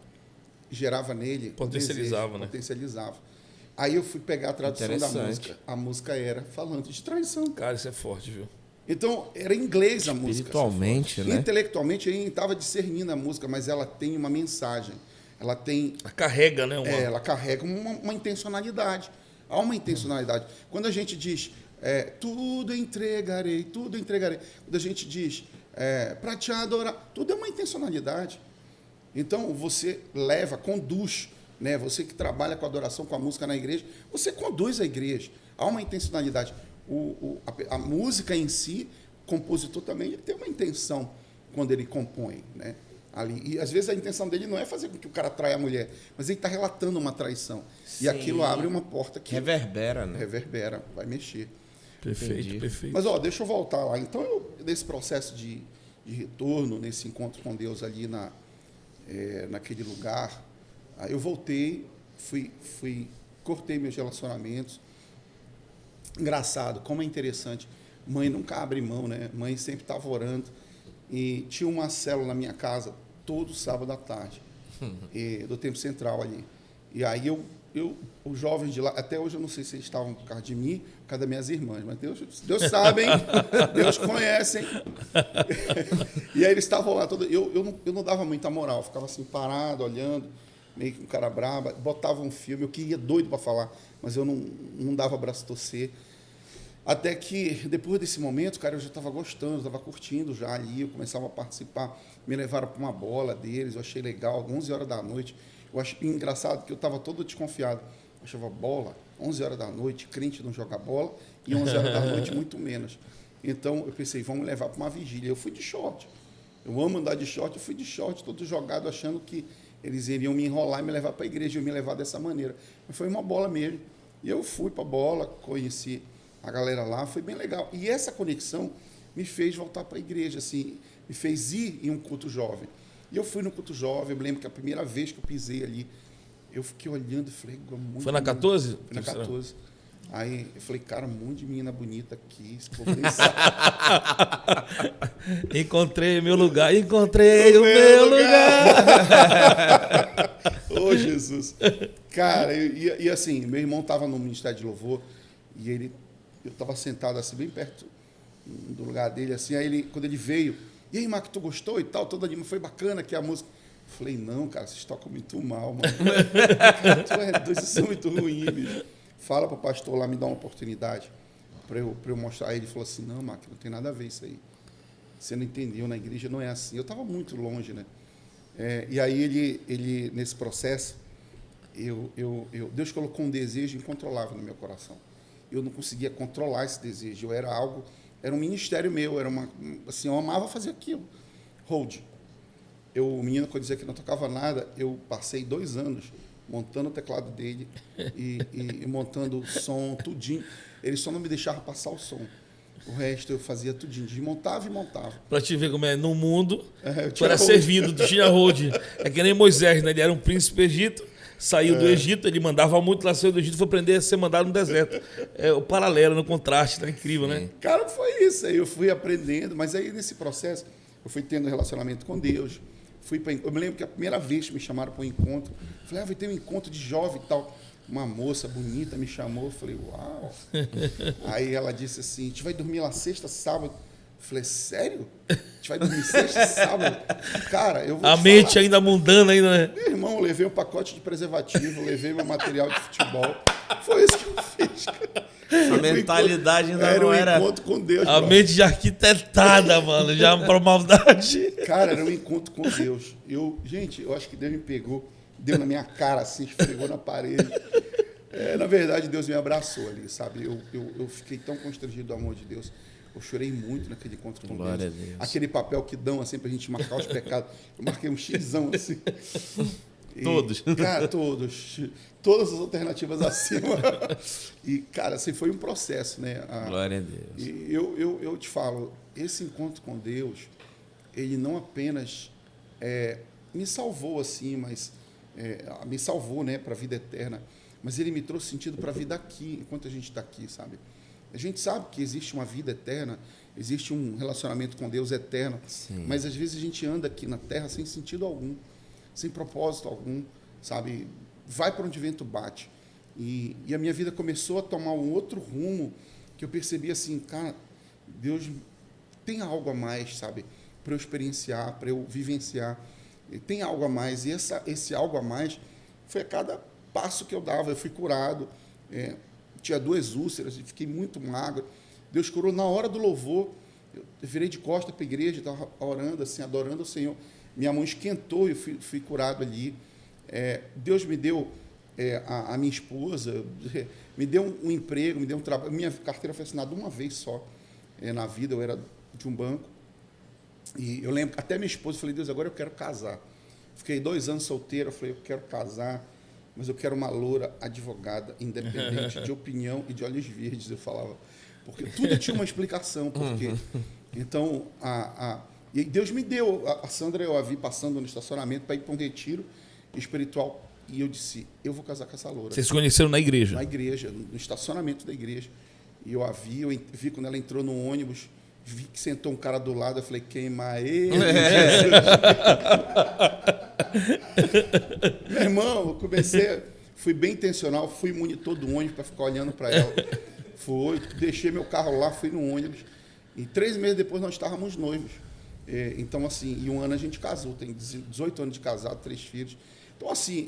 gerava nele potencializava, né? Potencializava. Aí eu fui pegar a tradução da música. A música era falando de traição. Cara, isso é forte, viu? Então, era em inglês a música. Espiritualmente, né? Intelectualmente, ele estava discernindo a música, mas ela tem uma mensagem. Ela carrega, né? Ela carrega uma intencionalidade. Há uma intencionalidade. Quando a gente diz, tudo entregarei, tudo entregarei. Quando a gente diz, para te adorar, tudo é uma intencionalidade. Então, você conduz, né? Você que trabalha com adoração, com a música na igreja, você conduz a igreja. Há uma intencionalidade. A música em si, o compositor também tem uma intenção quando ele compõe, né? Ali. E, às vezes, a intenção dele não é fazer com que o cara traia a mulher, mas ele está relatando uma traição. Sim. E aquilo abre uma porta que... Reverbera, né? Reverbera, vai mexer. Perfeito, Entendi. perfeito. Mas, deixa eu voltar lá. Então, nesse processo de retorno, nesse encontro com Deus ali naquele lugar, aí eu voltei, cortei meus relacionamentos. Engraçado, como é interessante. Mãe nunca abre mão, né? Mãe sempre estava orando. E tinha uma célula na minha casa todo sábado à tarde, do Tempo Central ali. E aí os jovens de lá, até hoje eu não sei se eles estavam por causa de mim, por causa das minhas irmãs, mas Deus sabe, hein? Deus conhece, hein? E aí eles estavam lá, eu não dava muita moral, eu ficava assim parado, olhando, meio que um cara brabo, botava um filme, eu queria doido para falar, mas eu não dava braço a torcer. Até que, depois desse momento, cara, eu já estava gostando, estava curtindo já ali, eu começava a participar, me levaram para uma bola deles, eu achei legal, 11 horas da noite. Eu achei engraçado que eu estava todo desconfiado. Eu achava bola, 11 horas da noite, crente não joga bola, e 11 horas da noite, muito menos. Então, eu pensei, vamos levar para uma vigília. Eu fui de short. Eu amo andar de short, eu fui de short, todo jogado, achando que eles iriam me enrolar e me levar para a igreja, eu me levar dessa maneira. Mas foi uma bola mesmo. E eu fui para a bola, conheci a galera lá, foi bem legal. E essa conexão me fez voltar para a igreja, assim, me fez ir em um culto jovem. E eu fui no culto jovem, eu me lembro que a primeira vez que eu pisei ali, eu fiquei olhando e falei, muito. Foi na 14? Foi na 14. Aí eu falei, cara, um monte de menina bonita aqui, esse povo nem sabe. Encontrei meu lugar, encontrei o meu lugar. Ô, Jesus. Cara, e assim, meu irmão estava no Ministério de Louvor e eu estava sentado assim, bem perto do lugar dele, assim, aí quando ele veio, e aí, Marco, tu gostou e tal, toda anima, foi bacana aqui a música. Eu falei, não, cara, vocês tocam muito mal, mano. Vocês são muito ruins, bicho. Fala para o pastor lá, me dá uma oportunidade para eu mostrar. Aí ele falou assim, não, Marco, não tem nada a ver isso aí. Você não entendeu, na igreja não é assim. Eu estava muito longe, né? E aí ele nesse processo, Deus colocou um desejo incontrolável no meu coração. Eu não conseguia controlar esse desejo. Era um ministério meu, assim, eu amava fazer aquilo. Hold. O menino, quando dizia que não tocava nada, eu passei 2 anos montando o teclado dele e montando o som, tudinho. Ele só não me deixava passar o som. O resto eu fazia tudinho, desmontava e montava. Pra te ver como é, no mundo, tu era servido, tu tinha hold. É que nem Moisés, né? Ele era um príncipe egito, saiu do Egito, ele mandava muito lá, saiu do Egito, foi aprender a ser mandado no deserto. É o paralelo, no contraste, tá incrível, né? Cara, foi isso. Aí eu fui aprendendo, mas aí nesse processo eu fui tendo relacionamento com Deus. Eu me lembro que a primeira vez que me chamaram para um encontro, eu falei, vai ter um encontro de jovem e tal. Uma moça bonita me chamou, eu falei, uau. Aí ela disse assim, a gente vai dormir lá sexta, sábado. Eu falei, sério? A gente vai dormir sexta, sábado? Cara, eu vou a mente falar, ainda mundana ainda, né? Meu irmão, eu levei um pacote de preservativo, levei meu material de futebol. Foi isso que eu fiz, cara. A mentalidade ainda era não era... Era um encontro com Deus. A mente já arquitetada, mano, já pra maldade. Cara, era um encontro com Deus. Gente, eu acho que Deus me pegou, deu na minha cara assim, esfregou na parede. Na verdade, Deus me abraçou ali, sabe? Eu fiquei tão constrangido do amor de Deus. Eu chorei muito naquele encontro com Glória Deus. A Deus. Aquele papel que dão assim pra gente marcar os pecados. Eu marquei um xizão assim. Todos. Cara, todos. Todas as alternativas acima. E, cara, assim, foi um processo, né? Glória a Deus. E eu te falo, esse encontro com Deus, ele não apenas me salvou, assim, mas me salvou, né, para a vida eterna, mas ele me trouxe sentido para a vida aqui, enquanto a gente está aqui, sabe? A gente sabe que existe uma vida eterna, existe um relacionamento com Deus eterno, Sim. Mas às vezes a gente anda aqui na Terra sem sentido algum, sem propósito algum, sabe? Vai para onde o vento bate. E a minha vida começou a tomar um outro rumo, que eu percebi assim, cara, Deus tem algo a mais, sabe? Para eu experienciar, para eu vivenciar. Tem algo a mais. E esse algo a mais foi a cada passo que eu dava. Eu fui curado. tinha 2 úlceras e fiquei muito magro. Deus curou na hora do louvor. Eu virei de costas para a igreja, estava orando, assim, adorando o Senhor. Minha mão esquentou e eu fui curado ali. Deus me deu a minha esposa, me deu um emprego, me deu um trabalho. Minha carteira foi assinada uma vez só na vida, eu era de um banco. E eu lembro, até minha esposa, eu falei, Deus, agora eu quero casar. Fiquei 2 anos solteiro, eu falei, eu quero casar, mas eu quero uma loura advogada, independente de opinião e de olhos verdes, eu falava. Porque tudo tinha uma explicação, porque... Então, e Deus me deu, a Sandra eu a vi passando no estacionamento para ir para um retiro espiritual, e eu disse, eu vou casar com essa loura. Vocês se conheceram na igreja? Na igreja, no estacionamento da igreja. E eu vi quando ela entrou no ônibus, vi que sentou um cara do lado, eu falei, queima ele, Jesus. Meu irmão, eu comecei, fui bem intencional, fui monitor do ônibus para ficar olhando para ela. Deixei meu carro lá, fui no ônibus. E 3 meses depois nós estávamos noivos. Então, assim, e 1 ano a gente casou, tem 18 anos de casado, 3 filhos. Então, assim,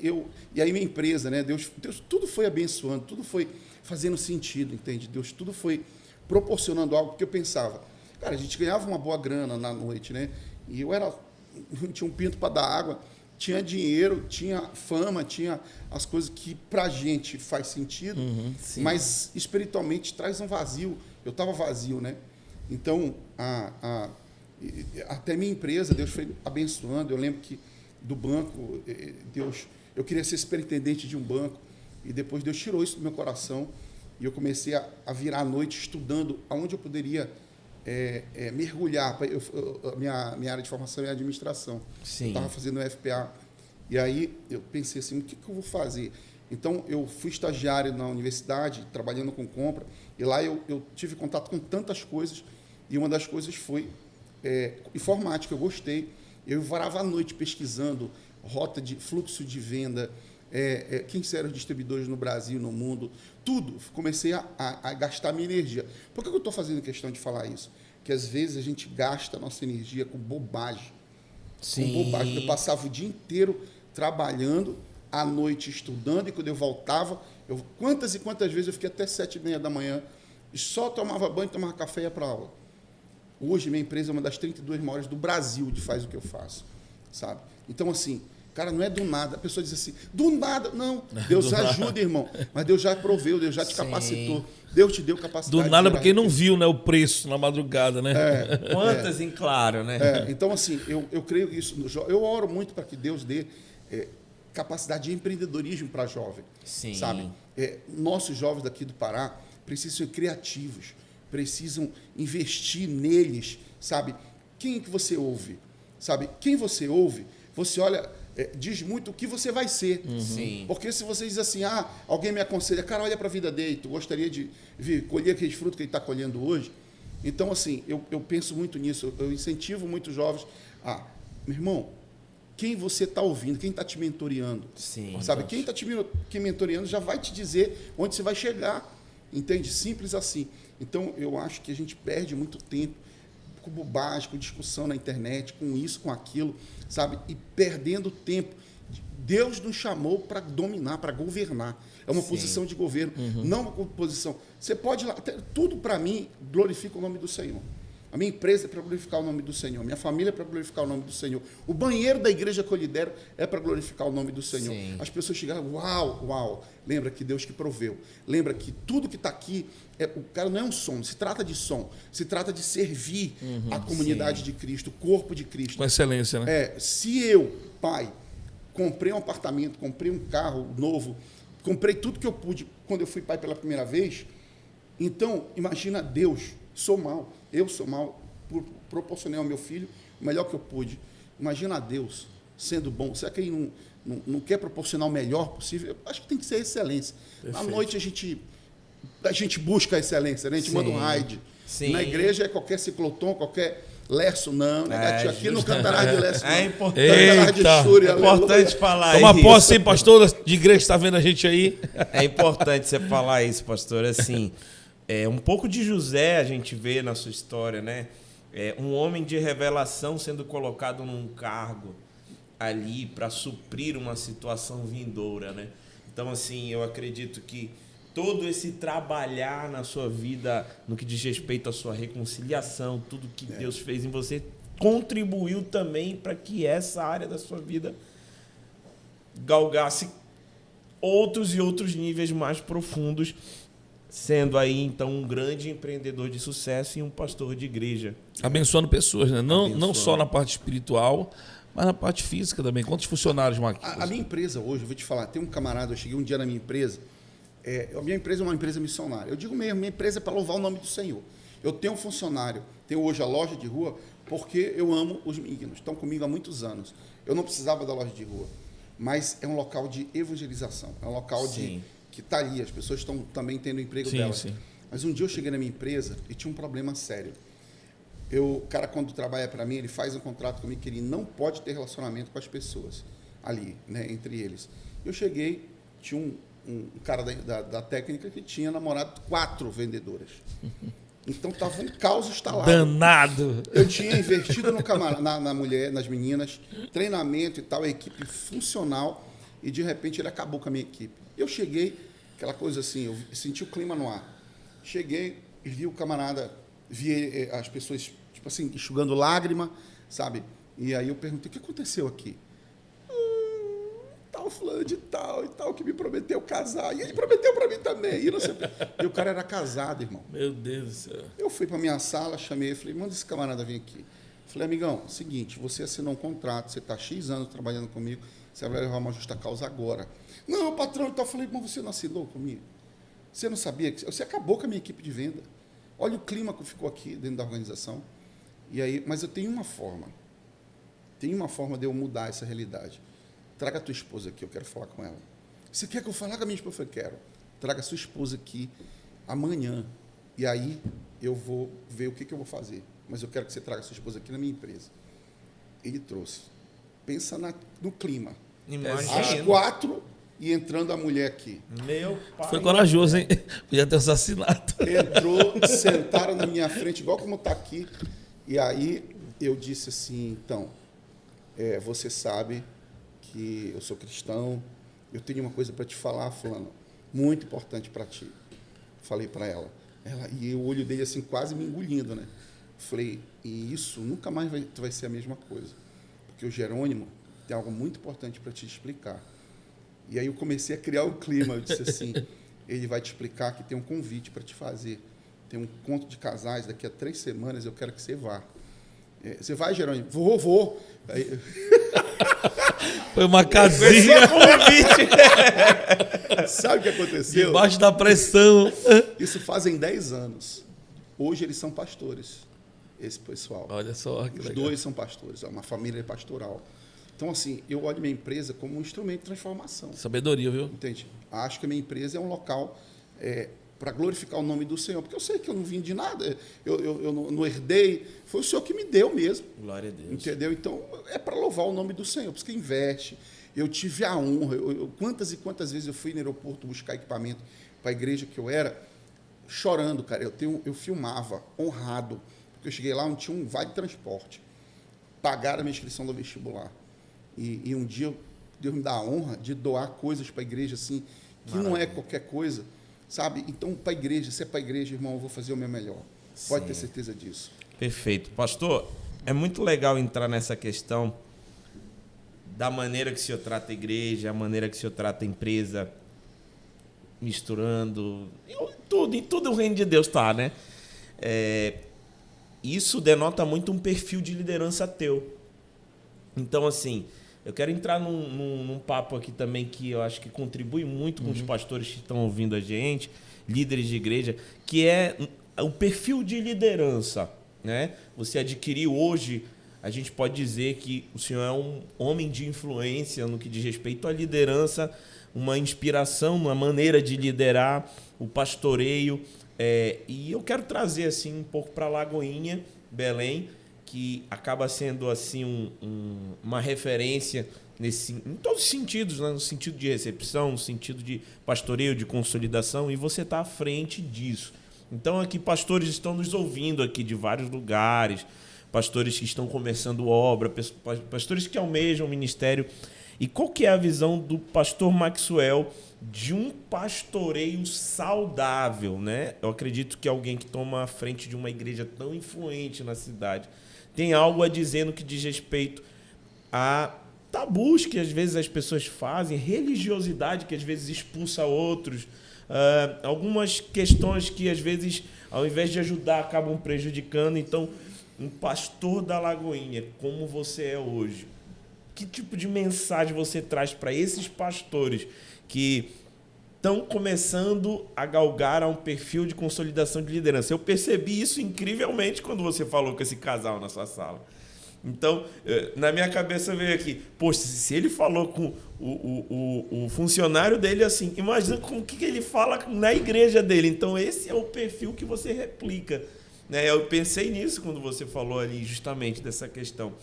e aí minha empresa, né, Deus, tudo foi abençoando, tudo foi fazendo sentido, entende? Deus, tudo foi proporcionando algo, porque eu pensava, cara, a gente ganhava uma boa grana na noite, né? E eu tinha um pinto para dar água, tinha dinheiro, tinha fama, tinha as coisas que pra gente faz sentido, mas espiritualmente traz um vazio. Eu estava vazio, né? Então, até minha empresa, Deus foi abençoando. Eu lembro que do banco, eu queria ser superintendente de um banco, e depois Deus tirou isso do meu coração, e eu comecei a virar à noite estudando aonde eu poderia mergulhar. Minha área de formação é administração. Sim. Eu estava fazendo o FPA. E aí eu pensei assim, o que eu vou fazer? Então, eu fui estagiário na universidade, trabalhando com compra, e lá eu tive contato com tantas coisas, e uma das coisas foi informática, eu gostei. Eu varava à noite pesquisando rota de fluxo de venda, quem eram os distribuidores no Brasil, no mundo, tudo. Comecei a gastar minha energia. Por que eu estou fazendo questão de falar isso? Porque às vezes a gente gasta a nossa energia com bobagem. Sim. Com bobagem. Eu passava o dia inteiro trabalhando, à noite estudando, e quando eu voltava, quantas e quantas vezes eu fiquei até 7h30 da manhã, e só tomava banho, tomava café e ia para a aula. Hoje, minha empresa é uma das 32 maiores do Brasil de faz o que eu faço, sabe? Então, assim, cara, não é do nada. A pessoa diz assim, do nada. Não, Deus ajuda, irmão. Mas Deus já proveu, Deus já te capacitou. Deus te deu capacidade. Do nada, porque não viu, né, o preço na madrugada, né? Quantas em claro, né? Então, assim, eu creio que isso... Eu oro muito para que Deus dê capacidade de empreendedorismo para jovem. Sim. Sabe? Nossos jovens daqui do Pará precisam ser criativos, precisam investir neles, sabe? Quem que você ouve? Sabe? Quem você ouve, você olha, diz muito o que você vai ser. Sim. Porque se você diz assim, alguém me aconselha, cara, olha para a vida dele, tu gostaria de colher aqueles frutos que ele está colhendo hoje? Então, assim, eu penso muito nisso, eu incentivo muitos jovens meu irmão, quem você está ouvindo, quem está te mentoreando? Sim. Sabe? Quem está te mentoreando já vai te dizer onde você vai chegar. Entende? Simples assim. Então, eu acho que a gente perde muito tempo com bobagem, com discussão na internet, com isso, com aquilo, sabe? E perdendo tempo. Deus nos chamou para dominar, para governar. É uma posição de governo, não uma posição... Você pode... Tudo, para mim, glorifica o nome do Senhor. A minha empresa é para glorificar o nome do Senhor. Minha família é para glorificar o nome do Senhor. O banheiro da igreja que eu lidero é para glorificar o nome do Senhor. Sim. As pessoas chegaram, uau. Lembra que Deus que proveu. Lembra que tudo que está aqui, o cara não é um som, se trata de som. Se trata de servir a comunidade de Cristo, o corpo de Cristo. Com excelência, né? Se eu, pai, comprei um apartamento, comprei um carro novo, comprei tudo que eu pude quando eu fui pai pela primeira vez, então, imagina Deus, eu sou mal, proporcionei ao meu filho o melhor que eu pude. Imagina Deus sendo bom. Será que ele não quer proporcionar o melhor possível? Eu acho que tem que ser excelência. Perfeito. À noite a gente busca a excelência, né? A gente manda um raid. Sim. Na igreja é qualquer ciclotom, qualquer lerço, não, né? Aqui não cantará de lerço, não. É importante. É importante falar isso. Toma posse, hein, pastor de igreja que está vendo a gente aí. É importante você falar isso, pastor. Assim, um pouco de José a gente vê na sua história, né? Um homem de revelação sendo colocado num cargo ali para suprir uma situação vindoura, né? Então, assim, eu acredito que todo esse trabalhar na sua vida, no que diz respeito à sua reconciliação, tudo que Deus fez em você, contribuiu também para que essa área da sua vida galgasse outros e outros níveis mais profundos, sendo aí, então, um grande empreendedor de sucesso e um pastor de igreja. Abençoando pessoas, né? Não só na parte espiritual, mas na parte física também. Quantos funcionários, Marquinhos? A minha empresa hoje, eu vou te falar, tem um camarada, eu cheguei um dia na minha empresa, a minha empresa é uma empresa missionária. Eu digo mesmo, minha empresa é para louvar o nome do Senhor. Eu tenho um funcionário, tenho hoje a loja de rua, porque eu amo os meninos, estão comigo há muitos anos. Eu não precisava da loja de rua, mas é um local de evangelização, é um local que está ali, as pessoas estão também tendo o emprego delas. Sim. Mas um dia eu cheguei na minha empresa e tinha um problema sério. O cara, quando trabalha para mim, ele faz um contrato comigo que ele não pode ter relacionamento com as pessoas ali, né, entre eles. Eu cheguei, tinha um cara da técnica que tinha namorado 4 vendedoras. Então estava um caos instalado. Danado! Eu tinha investido na mulher, nas meninas, treinamento e tal, a equipe funcional, e de repente ele acabou com a minha equipe. Eu cheguei, aquela coisa assim, eu senti o clima no ar. Cheguei e vi o camarada, vi as pessoas, tipo assim, enxugando lágrima, sabe? E aí eu perguntei, o que aconteceu aqui? Tal fulano de tal e tal, que me prometeu casar. E ele prometeu para mim também. E, não sei, e o cara era casado, irmão. Meu Deus do céu. Eu fui para minha sala, chamei, falei, manda esse camarada vir aqui. Falei, amigão, seguinte, você assinou um contrato, você está X anos trabalhando comigo, você vai levar uma justa causa agora. Não, patrão, então eu falei, mas você não assinou comigo? Você não sabia que você acabou com a minha equipe de venda? Olha o clima que ficou aqui dentro da organização. E aí, mas eu tenho uma forma de eu mudar essa realidade. Traga a tua esposa aqui, eu quero falar com ela. Você quer que eu fale com a minha esposa? Eu falei, quero. Traga a sua esposa aqui amanhã. E aí eu vou ver o que eu vou fazer. Mas eu quero que você traga a sua esposa aqui na minha empresa. Ele trouxe. Pensa no clima. Imagina. Às 4 e entrando a mulher aqui. Meu pai. Foi corajoso, hein? Podia ter assassinado. Entrou, sentaram na minha frente, igual como está aqui. E aí eu disse assim, então, você sabe que eu sou cristão, eu tenho uma coisa para te falar, fulano, muito importante para ti. Falei para ela. E o olho dele assim, quase me engolindo, né? Falei, e isso nunca mais vai ser a mesma coisa. Porque o Jerônimo tem algo muito importante para te explicar. E aí eu comecei a criar o clima. Eu disse assim, ele vai te explicar que tem um convite para te fazer. Tem um encontro de casais, daqui a 3 semanas eu quero que você vá. Você vai, Jerônimo? Vou. Aí... Foi uma casinha. Sabe o que aconteceu? Debaixo da pressão. Isso fazem 10 anos. Hoje eles são pastores, esse pessoal. Olha só. Os 2 são pastores, é uma família pastoral. Então, assim, eu olho minha empresa como um instrumento de transformação. Sabedoria, viu? Entende? Acho que a minha empresa é um local para glorificar o nome do Senhor, porque eu sei que eu não vim de nada, eu não herdei, foi o Senhor que me deu mesmo. Glória a Deus. Entendeu? Então, é para louvar o nome do Senhor, por isso que investe. Eu tive a honra, quantas e quantas vezes eu fui no aeroporto buscar equipamento para a igreja que eu era, chorando, cara. Eu filmava, honrado, porque eu cheguei lá onde tinha um vale de transporte. Pagaram a minha inscrição do vestibular. E um dia Deus me dá a honra de doar coisas para a igreja, assim, que não é qualquer coisa, sabe? Então, para a igreja, se é para a igreja, irmão, eu vou fazer o meu melhor. Pode ter certeza disso. Perfeito. Pastor, é muito legal entrar nessa questão da maneira que o senhor trata a igreja, a maneira que o senhor trata a empresa, misturando, em tudo o reino de Deus está, né? Isso denota muito um perfil de liderança teu. Então, assim, eu quero entrar num papo aqui também que eu acho que contribui muito com os pastores que estão ouvindo a gente, líderes de igreja, que é o perfil de liderança, né? Você adquiriu hoje, a gente pode dizer que o senhor é um homem de influência no que diz respeito à liderança, uma inspiração na maneira de liderar, o pastoreio. E eu quero trazer assim um pouco para Lagoinha, Belém, que acaba sendo assim uma referência em todos os sentidos, né? No sentido de recepção, no sentido de pastoreio, de consolidação, e você está à frente disso. Então aqui pastores estão nos ouvindo aqui de vários lugares, pastores que estão começando obra, pastores que almejam o ministério. E qual que é a visão do pastor Maxwell de um pastoreio saudável, né? Eu acredito que alguém que toma a frente de uma igreja tão influente na cidade tem algo a dizer no que diz respeito a tabus que às vezes as pessoas fazem, religiosidade que às vezes expulsa outros, algumas questões que às vezes, ao invés de ajudar, acabam prejudicando. Então, um pastor da Lagoinha, como você é hoje, que tipo de mensagem você traz para esses pastores que estão começando a galgar a um perfil de consolidação de liderança? Eu percebi isso incrivelmente quando você falou com esse casal na sua sala. Então, na minha cabeça veio aqui, poxa, se ele falou com o funcionário dele assim, imagina com o que ele fala na igreja dele. Então, esse é o perfil que você replica, né? Eu pensei nisso quando você falou ali justamente dessa questão.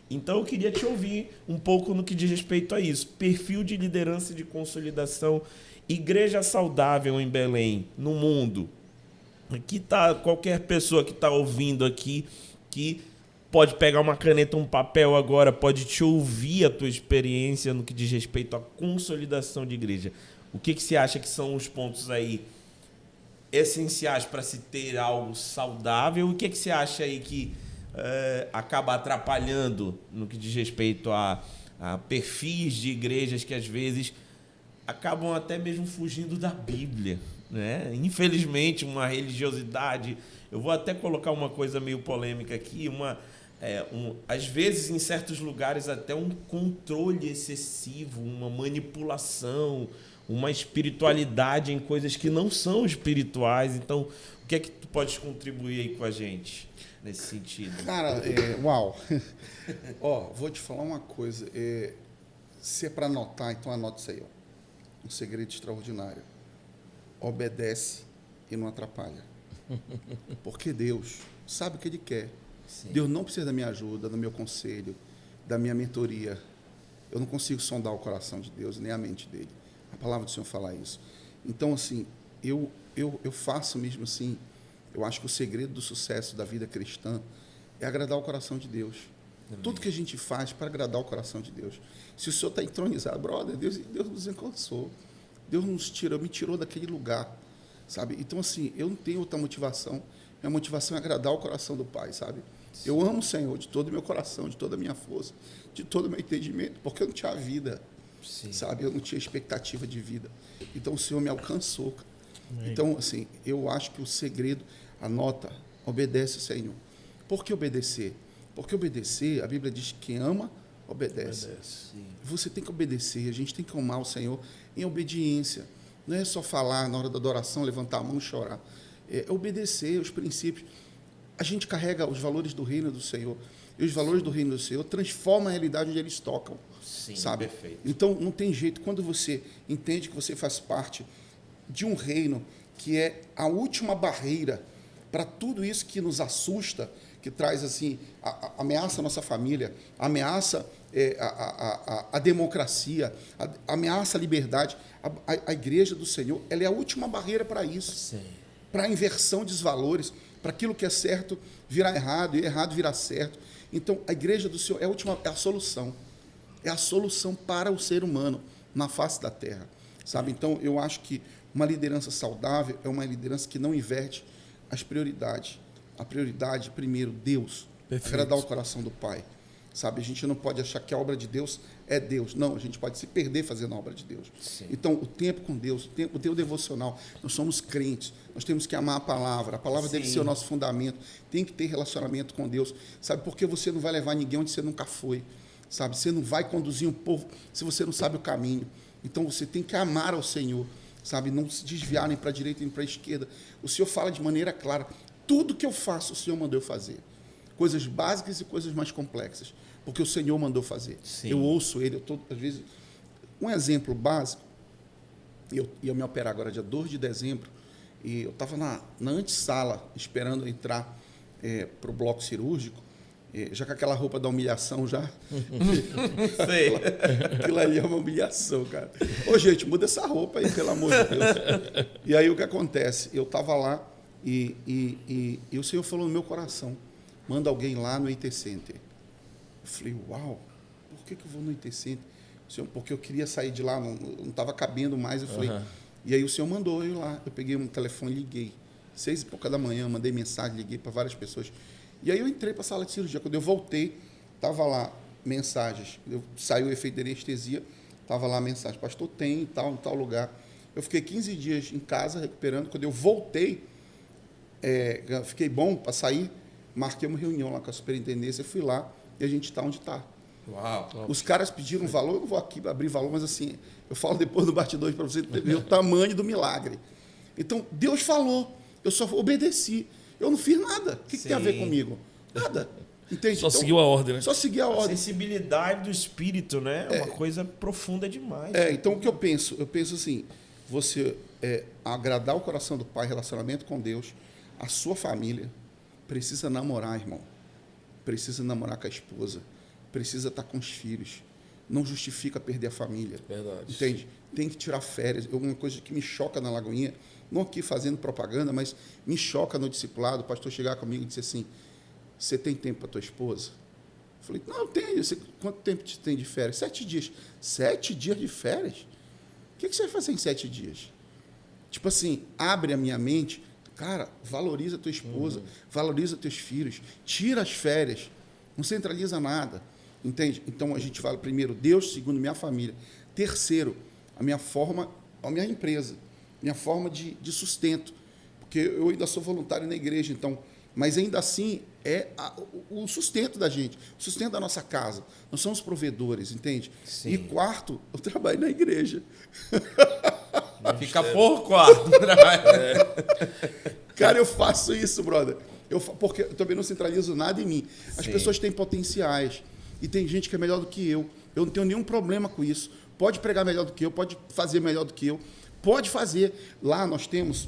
Então, eu queria te ouvir um pouco no que diz respeito a isso. Perfil de liderança e de consolidação, igreja saudável em Belém, no mundo. Aqui tá qualquer pessoa que está ouvindo aqui, que pode pegar uma caneta, um papel agora, pode te ouvir a tua experiência no que diz respeito à consolidação de igreja. O que você acha que são os pontos aí essenciais para se ter algo saudável? O que você acha aí que acaba atrapalhando no que diz respeito a perfis de igrejas que às vezes acabam até mesmo fugindo da Bíblia, né? Infelizmente, uma religiosidade... Eu vou até colocar uma coisa meio polêmica aqui, às vezes, em certos lugares, até um controle excessivo, uma manipulação, uma espiritualidade em coisas que não são espirituais. Então, o que é que tu podes contribuir aí com a gente nesse sentido? Cara, uau! Ó, vou te falar uma coisa. Se é para anotar, então anota isso aí. Ó. Um segredo extraordinário. Obedece e não atrapalha. Porque Deus sabe o que Ele quer. Sim. Deus não precisa da minha ajuda, do meu conselho, da minha mentoria. Eu não consigo sondar o coração de Deus, nem a mente dele. A palavra do Senhor fala isso. Então, assim, eu faço mesmo assim, eu acho que o segredo do sucesso da vida cristã é agradar o coração de Deus. Amém. Tudo que a gente faz para agradar o coração de Deus. Se o Senhor está entronizado, brother, Deus nos alcançou. Deus me tirou daquele lugar, sabe? Então, assim, eu não tenho outra motivação. Minha motivação é agradar o coração do Pai, sabe? Sim. Eu amo o Senhor de todo o meu coração, de toda a minha força, de todo o meu entendimento, porque eu não tinha vida, sim, sabe? Eu não tinha expectativa de vida. Então, o Senhor me alcançou. Amém. Então, assim, eu acho que o segredo, anota, obedece o Senhor. Por que obedecer? Porque obedecer, a Bíblia diz que quem ama, obedece. Você tem que obedecer, a gente tem que amar o Senhor em obediência. Não é só falar na hora da adoração, levantar a mão e chorar. É obedecer os princípios. A gente carrega os valores do reino do Senhor. E os valores do reino do Senhor transformam a realidade onde eles tocam. Sim, sabe? Perfeito. Então, não tem jeito. Quando você entende que você faz parte de um reino que é a última barreira para tudo isso que nos assusta, que traz assim, ameaça a nossa família, ameaça a democracia, ameaça a liberdade. A igreja do Senhor, ela é a última barreira para isso, para a inversão dos valores, para aquilo que é certo virar errado e errado virar certo. Então, a igreja do Senhor é a solução. É a solução para o ser humano na face da terra, sabe? Então, eu acho que uma liderança saudável é uma liderança que não inverte as prioridades. A prioridade, primeiro, Deus. Perfeito. Agradar o coração do Pai. Sabe? A gente não pode achar que a obra de Deus é Deus. Não, a gente pode se perder fazendo a obra de Deus. Sim. Então, o tempo com Deus, o tempo devocional, nós somos crentes, nós temos que amar a palavra Sim. deve ser o nosso fundamento, tem que ter relacionamento com Deus. Sabe? Porque você não vai levar ninguém onde você nunca foi. Sabe? Você não vai conduzir um povo se você não sabe o caminho. Então, você tem que amar ao Senhor, sabe? Não se desviar nem para a direita nem para a esquerda. O Senhor fala de maneira clara. Tudo que eu faço, o Senhor mandou eu fazer. Coisas básicas e coisas mais complexas. Porque o Senhor mandou fazer. Sim. Eu ouço Ele. Às vezes, um exemplo básico, eu ia me operar agora dia 2 de dezembro, e eu estava na antessala, esperando entrar para o bloco cirúrgico, já com aquela roupa da humilhação já. Sei. Aquilo ali é uma humilhação, cara. Ô, gente, muda essa roupa aí, pelo amor de Deus. E aí, o que acontece? Eu estava lá, e o Senhor falou no meu coração, manda alguém lá no IT Center. Eu falei, uau, por que eu vou no IT Center? Senhor, porque eu queria sair de lá, não estava cabendo mais. Eu falei, e aí o Senhor mandou eu ir lá. Eu peguei um telefone, liguei. 6 e pouca da manhã, mandei mensagem, liguei para várias pessoas. E aí eu entrei para a sala de cirurgia. Quando eu voltei, estava lá mensagens. Saiu o efeito de anestesia, estava lá a mensagem. Pastor, tem em tal lugar. Eu fiquei 15 dias em casa recuperando. Quando eu voltei, fiquei bom para sair, marquei uma reunião lá com a superintendência, fui lá e a gente está onde está. Uau. Os caras pediram um valor, eu não vou aqui abrir valor, mas assim, eu falo depois do bastidor para você ver o tamanho do milagre. Então, Deus falou, eu só obedeci. Eu não fiz nada. O que tem a ver comigo? Nada. Entende? Só seguiu a ordem, né? Só segui a ordem. A sensibilidade do espírito, né? É uma coisa profunda demais. Então o que eu penso? Eu penso assim, você agradar o coração do Pai, relacionamento com Deus, a sua família, precisa namorar, irmão. Precisa namorar com a esposa. Precisa estar com os filhos. Não justifica perder a família. Verdade. Entende? Tem que tirar férias. Uma coisa que me choca na Lagoinha, não aqui fazendo propaganda, mas me choca no discipulado, o pastor chegar comigo e dizer assim, você tem tempo para tua esposa? Eu falei, não, eu tenho. Quanto tempo você tem de férias? 7 dias. 7 dias de férias? O que você vai fazer em 7 dias? Tipo assim, abre a minha mente. Cara, valoriza a tua esposa, valoriza teus filhos, tira as férias, não centraliza nada. Entende? Então, a gente fala, primeiro, Deus, segundo, minha família. Terceiro, a minha empresa, minha forma de sustento. Porque eu ainda sou voluntário na igreja, então, mas ainda assim o sustento da gente, o sustento da nossa casa. Nós somos provedores, entende? Sim. E quarto, eu trabalho na igreja. Fica por quarto. Cara, eu faço isso, brother. Porque eu também não centralizo nada em mim. As pessoas têm potenciais. E tem gente que é melhor do que eu. Eu não tenho nenhum problema com isso. Pode pregar melhor do que eu, pode fazer melhor do que eu. Pode fazer. Lá nós temos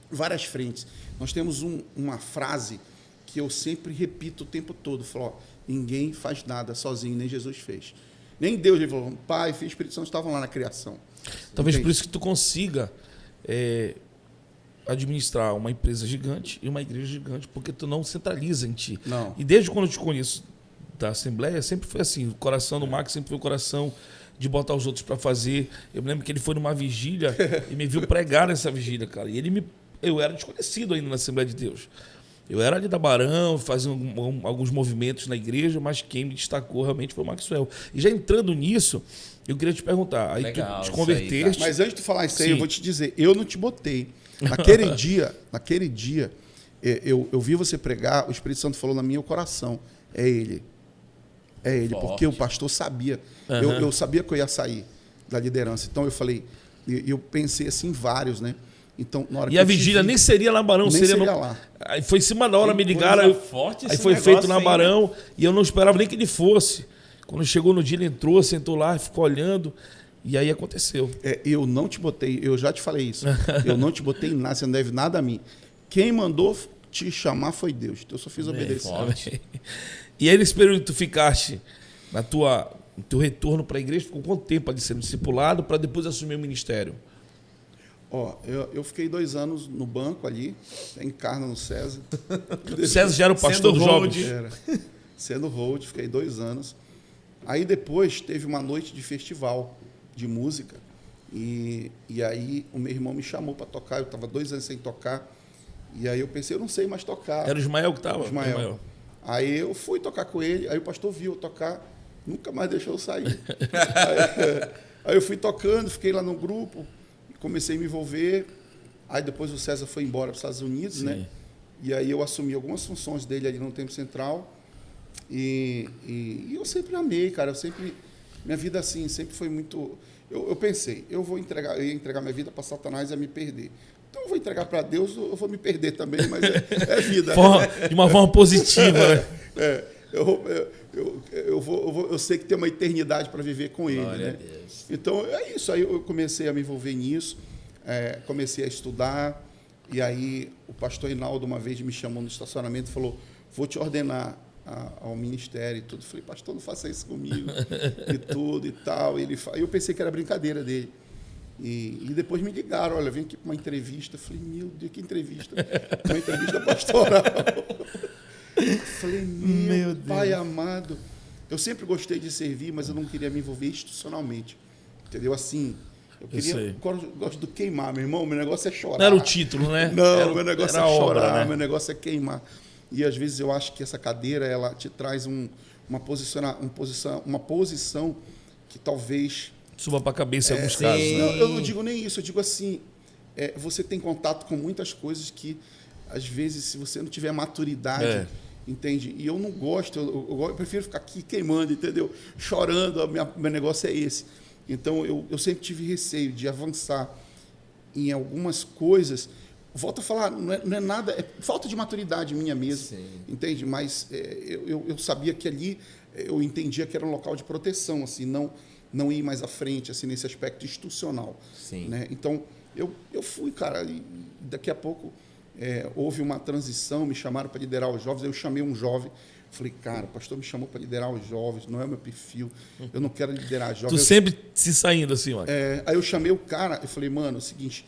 várias frentes. Nós temos uma frase que eu sempre repito o tempo todo. Falo, ninguém faz nada sozinho, nem Jesus fez. Nem Deus. Ele falou, Pai, Filho e Espírito Santo estavam lá na criação. Talvez por isso que tu consiga administrar uma empresa gigante e uma igreja gigante, porque tu não centraliza em ti. Não. E desde quando eu te conheço da Assembleia, sempre foi assim. O coração do Max sempre foi o coração de botar os outros para fazer. Eu me lembro que ele foi numa vigília e me viu pregar nessa vigília, cara. E eu era desconhecido ainda na Assembleia de Deus. Eu era ali da Barão, fazia alguns movimentos na igreja, mas quem me destacou realmente foi o Maxwell. E já entrando nisso, eu queria te perguntar, aí legal, tu te converteste... Aí, tá? Mas antes de tu falar isso aí, eu vou te dizer, eu não te botei. Naquele dia, eu vi você pregar, o Espírito Santo falou no meu coração, é ele. É ele, forte. Porque o pastor sabia. Eu sabia que eu ia sair da liderança. Então eu falei, eu pensei assim em vários, né? Então, na hora e a vigília nem seria na Barão, seria lá. Aí foi em cima da hora, me ligaram. Aí foi feito na Barão e eu não esperava nem que ele fosse. Quando chegou no dia, ele entrou, sentou lá, ficou olhando. E aí aconteceu. Eu não te botei, eu já te falei isso. Eu não te botei em nada, você não deve nada a mim. Quem mandou te chamar foi Deus. Então eu só fiz obedecer. E aí, nesse período que tu ficaste no teu retorno para a igreja, ficou quanto tempo ali sendo discipulado para depois assumir o ministério? Eu fiquei 2 anos no banco ali, encarna no César. O César já era o pastor dos jovens? Era. Sendo hold, fiquei 2 anos. Aí depois teve uma noite de festival de música e aí o meu irmão me chamou para tocar. Eu estava 2 anos sem tocar e aí eu pensei, eu não sei mais tocar. Era o Ismael que estava? Ismael. Aí eu fui tocar com ele, aí o pastor viu eu tocar, nunca mais deixou eu sair. aí eu fui tocando, fiquei lá no grupo, comecei a me envolver. Aí depois o César foi embora para os Estados Unidos, Sim. né? E aí eu assumi algumas funções dele ali no Tempo Central. E eu sempre amei, cara. Minha vida assim sempre foi muito. Eu pensei, eu ia entregar minha vida para Satanás e ia me perder. Então eu vou entregar para Deus, eu vou me perder também, mas é vida. De uma forma positiva, né? Eu sei que tem uma eternidade para viver com Ele. Glória né? a Deus. Então é isso. Aí eu comecei a me envolver nisso, comecei a estudar. E aí o pastor Hinaldo uma vez me chamou no estacionamento e falou: vou te ordenar ao ministério e tudo. Eu falei: pastor, não faça isso comigo e tudo e tal. E eu pensei que era brincadeira dele. E depois me ligaram: olha, vem aqui para uma entrevista. Eu falei: meu Deus, que entrevista? Uma entrevista pastoral. Eu falei: meu Deus. Pai amado. Eu sempre gostei de servir, mas eu não queria me envolver institucionalmente. Entendeu? Assim, eu gosto do queimar, meu irmão. Meu negócio é chorar. Não era o título, né? Não, meu negócio é chorar, obra, né? meu negócio é queimar. E às vezes eu acho que essa cadeira, ela te traz uma posição que talvez... Suba para a cabeça em alguns casos. Né? Não, eu não digo nem isso, eu digo assim, você tem contato com muitas coisas que, às vezes, se você não tiver maturidade, entende? E eu não gosto, eu prefiro ficar aqui queimando, entendeu? Chorando, meu negócio é esse. Então, eu sempre tive receio de avançar em algumas coisas. Volto a falar, não é nada, é falta de maturidade minha mesmo, entende? Mas eu sabia que ali, eu entendia que era um local de proteção, assim, não ir mais à frente, assim, nesse aspecto institucional. Sim. Né? Então, eu fui, cara, e daqui a pouco houve uma transição, me chamaram para liderar os jovens, eu chamei um jovem, falei, cara, o pastor me chamou para liderar os jovens, não é o meu perfil, eu não quero liderar jovens. Tu sempre se saindo assim, ó. Aí eu chamei o cara, eu falei, mano, é o seguinte,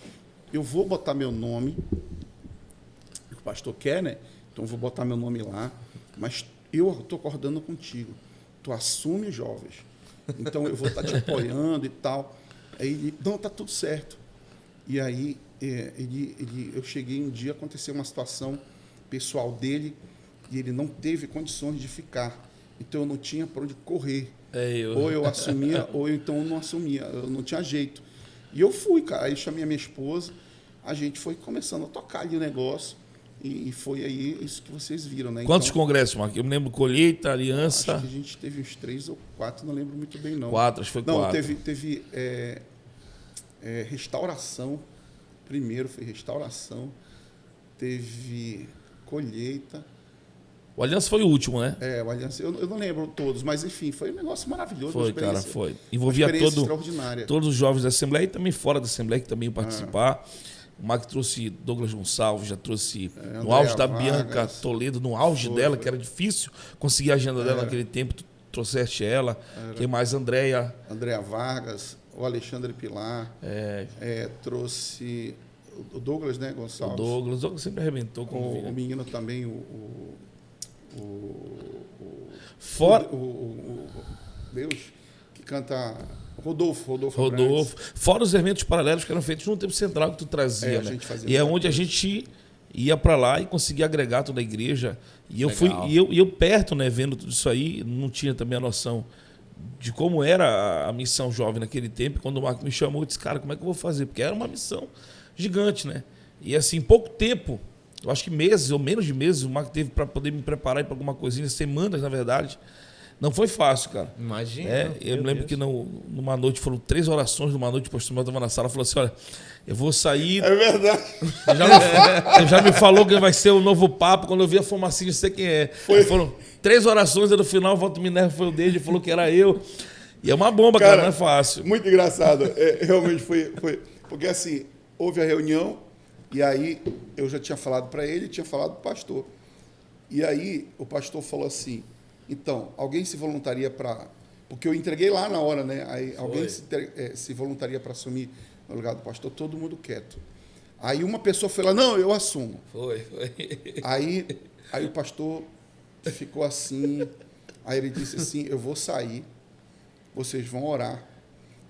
eu vou botar meu nome, o pastor quer, né? Então eu vou botar meu nome lá, mas eu estou acordando contigo, tu assume os jovens. Então, eu vou estar te apoiando e tal. Aí ele, não, tá tudo certo. E aí, eu cheguei um dia, aconteceu uma situação pessoal dele, e ele não teve condições de ficar. Então, eu não tinha para onde correr. Ou eu assumia, ou então eu não assumia. Eu não tinha jeito. E eu fui, cara. Aí, chamei a minha esposa, a gente foi começando a tocar ali o negócio. E foi aí isso que vocês viram, né? Quantos congressos, Marcos? Eu me lembro Colheita, Aliança. Acho que a gente teve uns 3 ou 4, não lembro muito bem, não. 4, acho que foi 4. Não, teve restauração. Primeiro foi restauração. Teve Colheita. O Aliança foi o último, né? O Aliança, eu não lembro todos, mas enfim, foi um negócio maravilhoso. Foi, cara, foi. Envolvia todos os jovens da Assembleia e também fora da Assembleia que também iam participar. O Mark trouxe Douglas Gonçalves, já trouxe no auge da Bianca Toledo, no auge dela, que era difícil conseguir a agenda dela naquele tempo, tu trouxeste ela. Quem mais? Andréa Vargas, o Alexandre Pilar, trouxe o Douglas, né, Gonçalves? O Douglas sempre arrebentou com o menino também, Fora... Deus, que canta... Rodolfo. Fora os eventos paralelos que eram feitos no tempo central que tu trazia, né? E é onde a gente ia para lá e conseguia agregar toda a igreja. E eu fui eu perto, né, vendo tudo isso aí, não tinha também a noção de como era a missão jovem naquele tempo. Quando o Marco me chamou, eu disse, cara, como é que eu vou fazer? Porque era uma missão gigante, né? E assim, pouco tempo, eu acho que meses ou menos de meses, o Marco teve para poder me preparar para alguma coisinha, semanas, na verdade. Não foi fácil, cara. Imagina. Eu me lembro que numa noite, foram 3 orações numa noite, o pastor Mel estava na sala e falou assim, olha, eu vou sair... É verdade. Já me falou que vai ser o novo papo, quando eu vi a fumacinha, não sei quem é. Foram 3 orações, e no final, o voto Minerva foi o dele, falou que era eu. E é uma bomba, cara, não é fácil. Muito engraçado. Realmente foi... Porque assim, houve a reunião, e aí eu já tinha falado para ele, tinha falado para o pastor. E aí o pastor falou assim... Então, alguém se voluntaria para... Porque eu entreguei lá na hora, né? Aí alguém se voluntaria para assumir o lugar do pastor, todo mundo quieto. Aí uma pessoa foi lá, não, eu assumo. Foi. Aí o pastor ficou assim, aí ele disse assim, eu vou sair, vocês vão orar.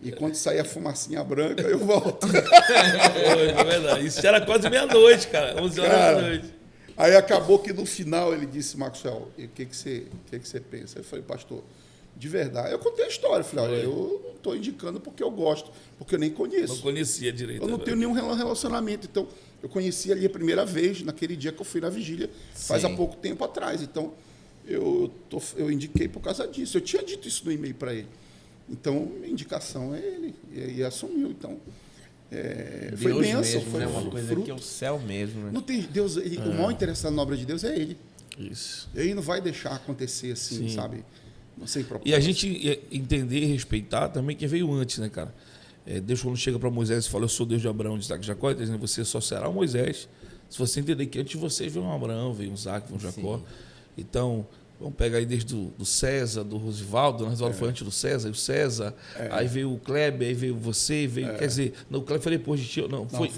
E quando sair a fumacinha branca, eu volto. Foi verdade. Isso era quase meia-noite, cara. 11 horas da noite. Aí acabou que no final ele disse, Maxwell, o que você pensa? Eu falei, pastor, de verdade. Eu contei a história. Eu falei, olha, eu não estou indicando porque eu gosto, porque eu nem conheço. Não conhecia direito. Eu não tenho nenhum relacionamento. Então, eu conheci ali a primeira vez, naquele dia que eu fui na vigília, faz há pouco tempo atrás. Então, eu indiquei por causa disso. Eu tinha dito isso no e-mail para ele. Então, a indicação é ele. E assumiu. Então... foi bênção, foi uma coisa fruto. que é o céu mesmo. Né? Não tem Deus, o maior interessado na obra de Deus é Ele. Isso. Ele não vai deixar acontecer assim, sabe? Não sem propósito. E a gente entender e respeitar também quem veio antes, né, cara? Deus, quando chega para Moisés e fala, eu sou Deus de Abraão, de Isaac e Jacó, dizendo, você só será o Moisés se você entender que antes de vocês veio um Abraão, veio um Isaac, veio um Jacó. Sim. Então, vamos pegar aí desde do César, do Rosivaldo, na foi antes do César, e o César, aí veio o Kleber, aí veio você, quer dizer, não, o Kleber foi depois de ti, não, foi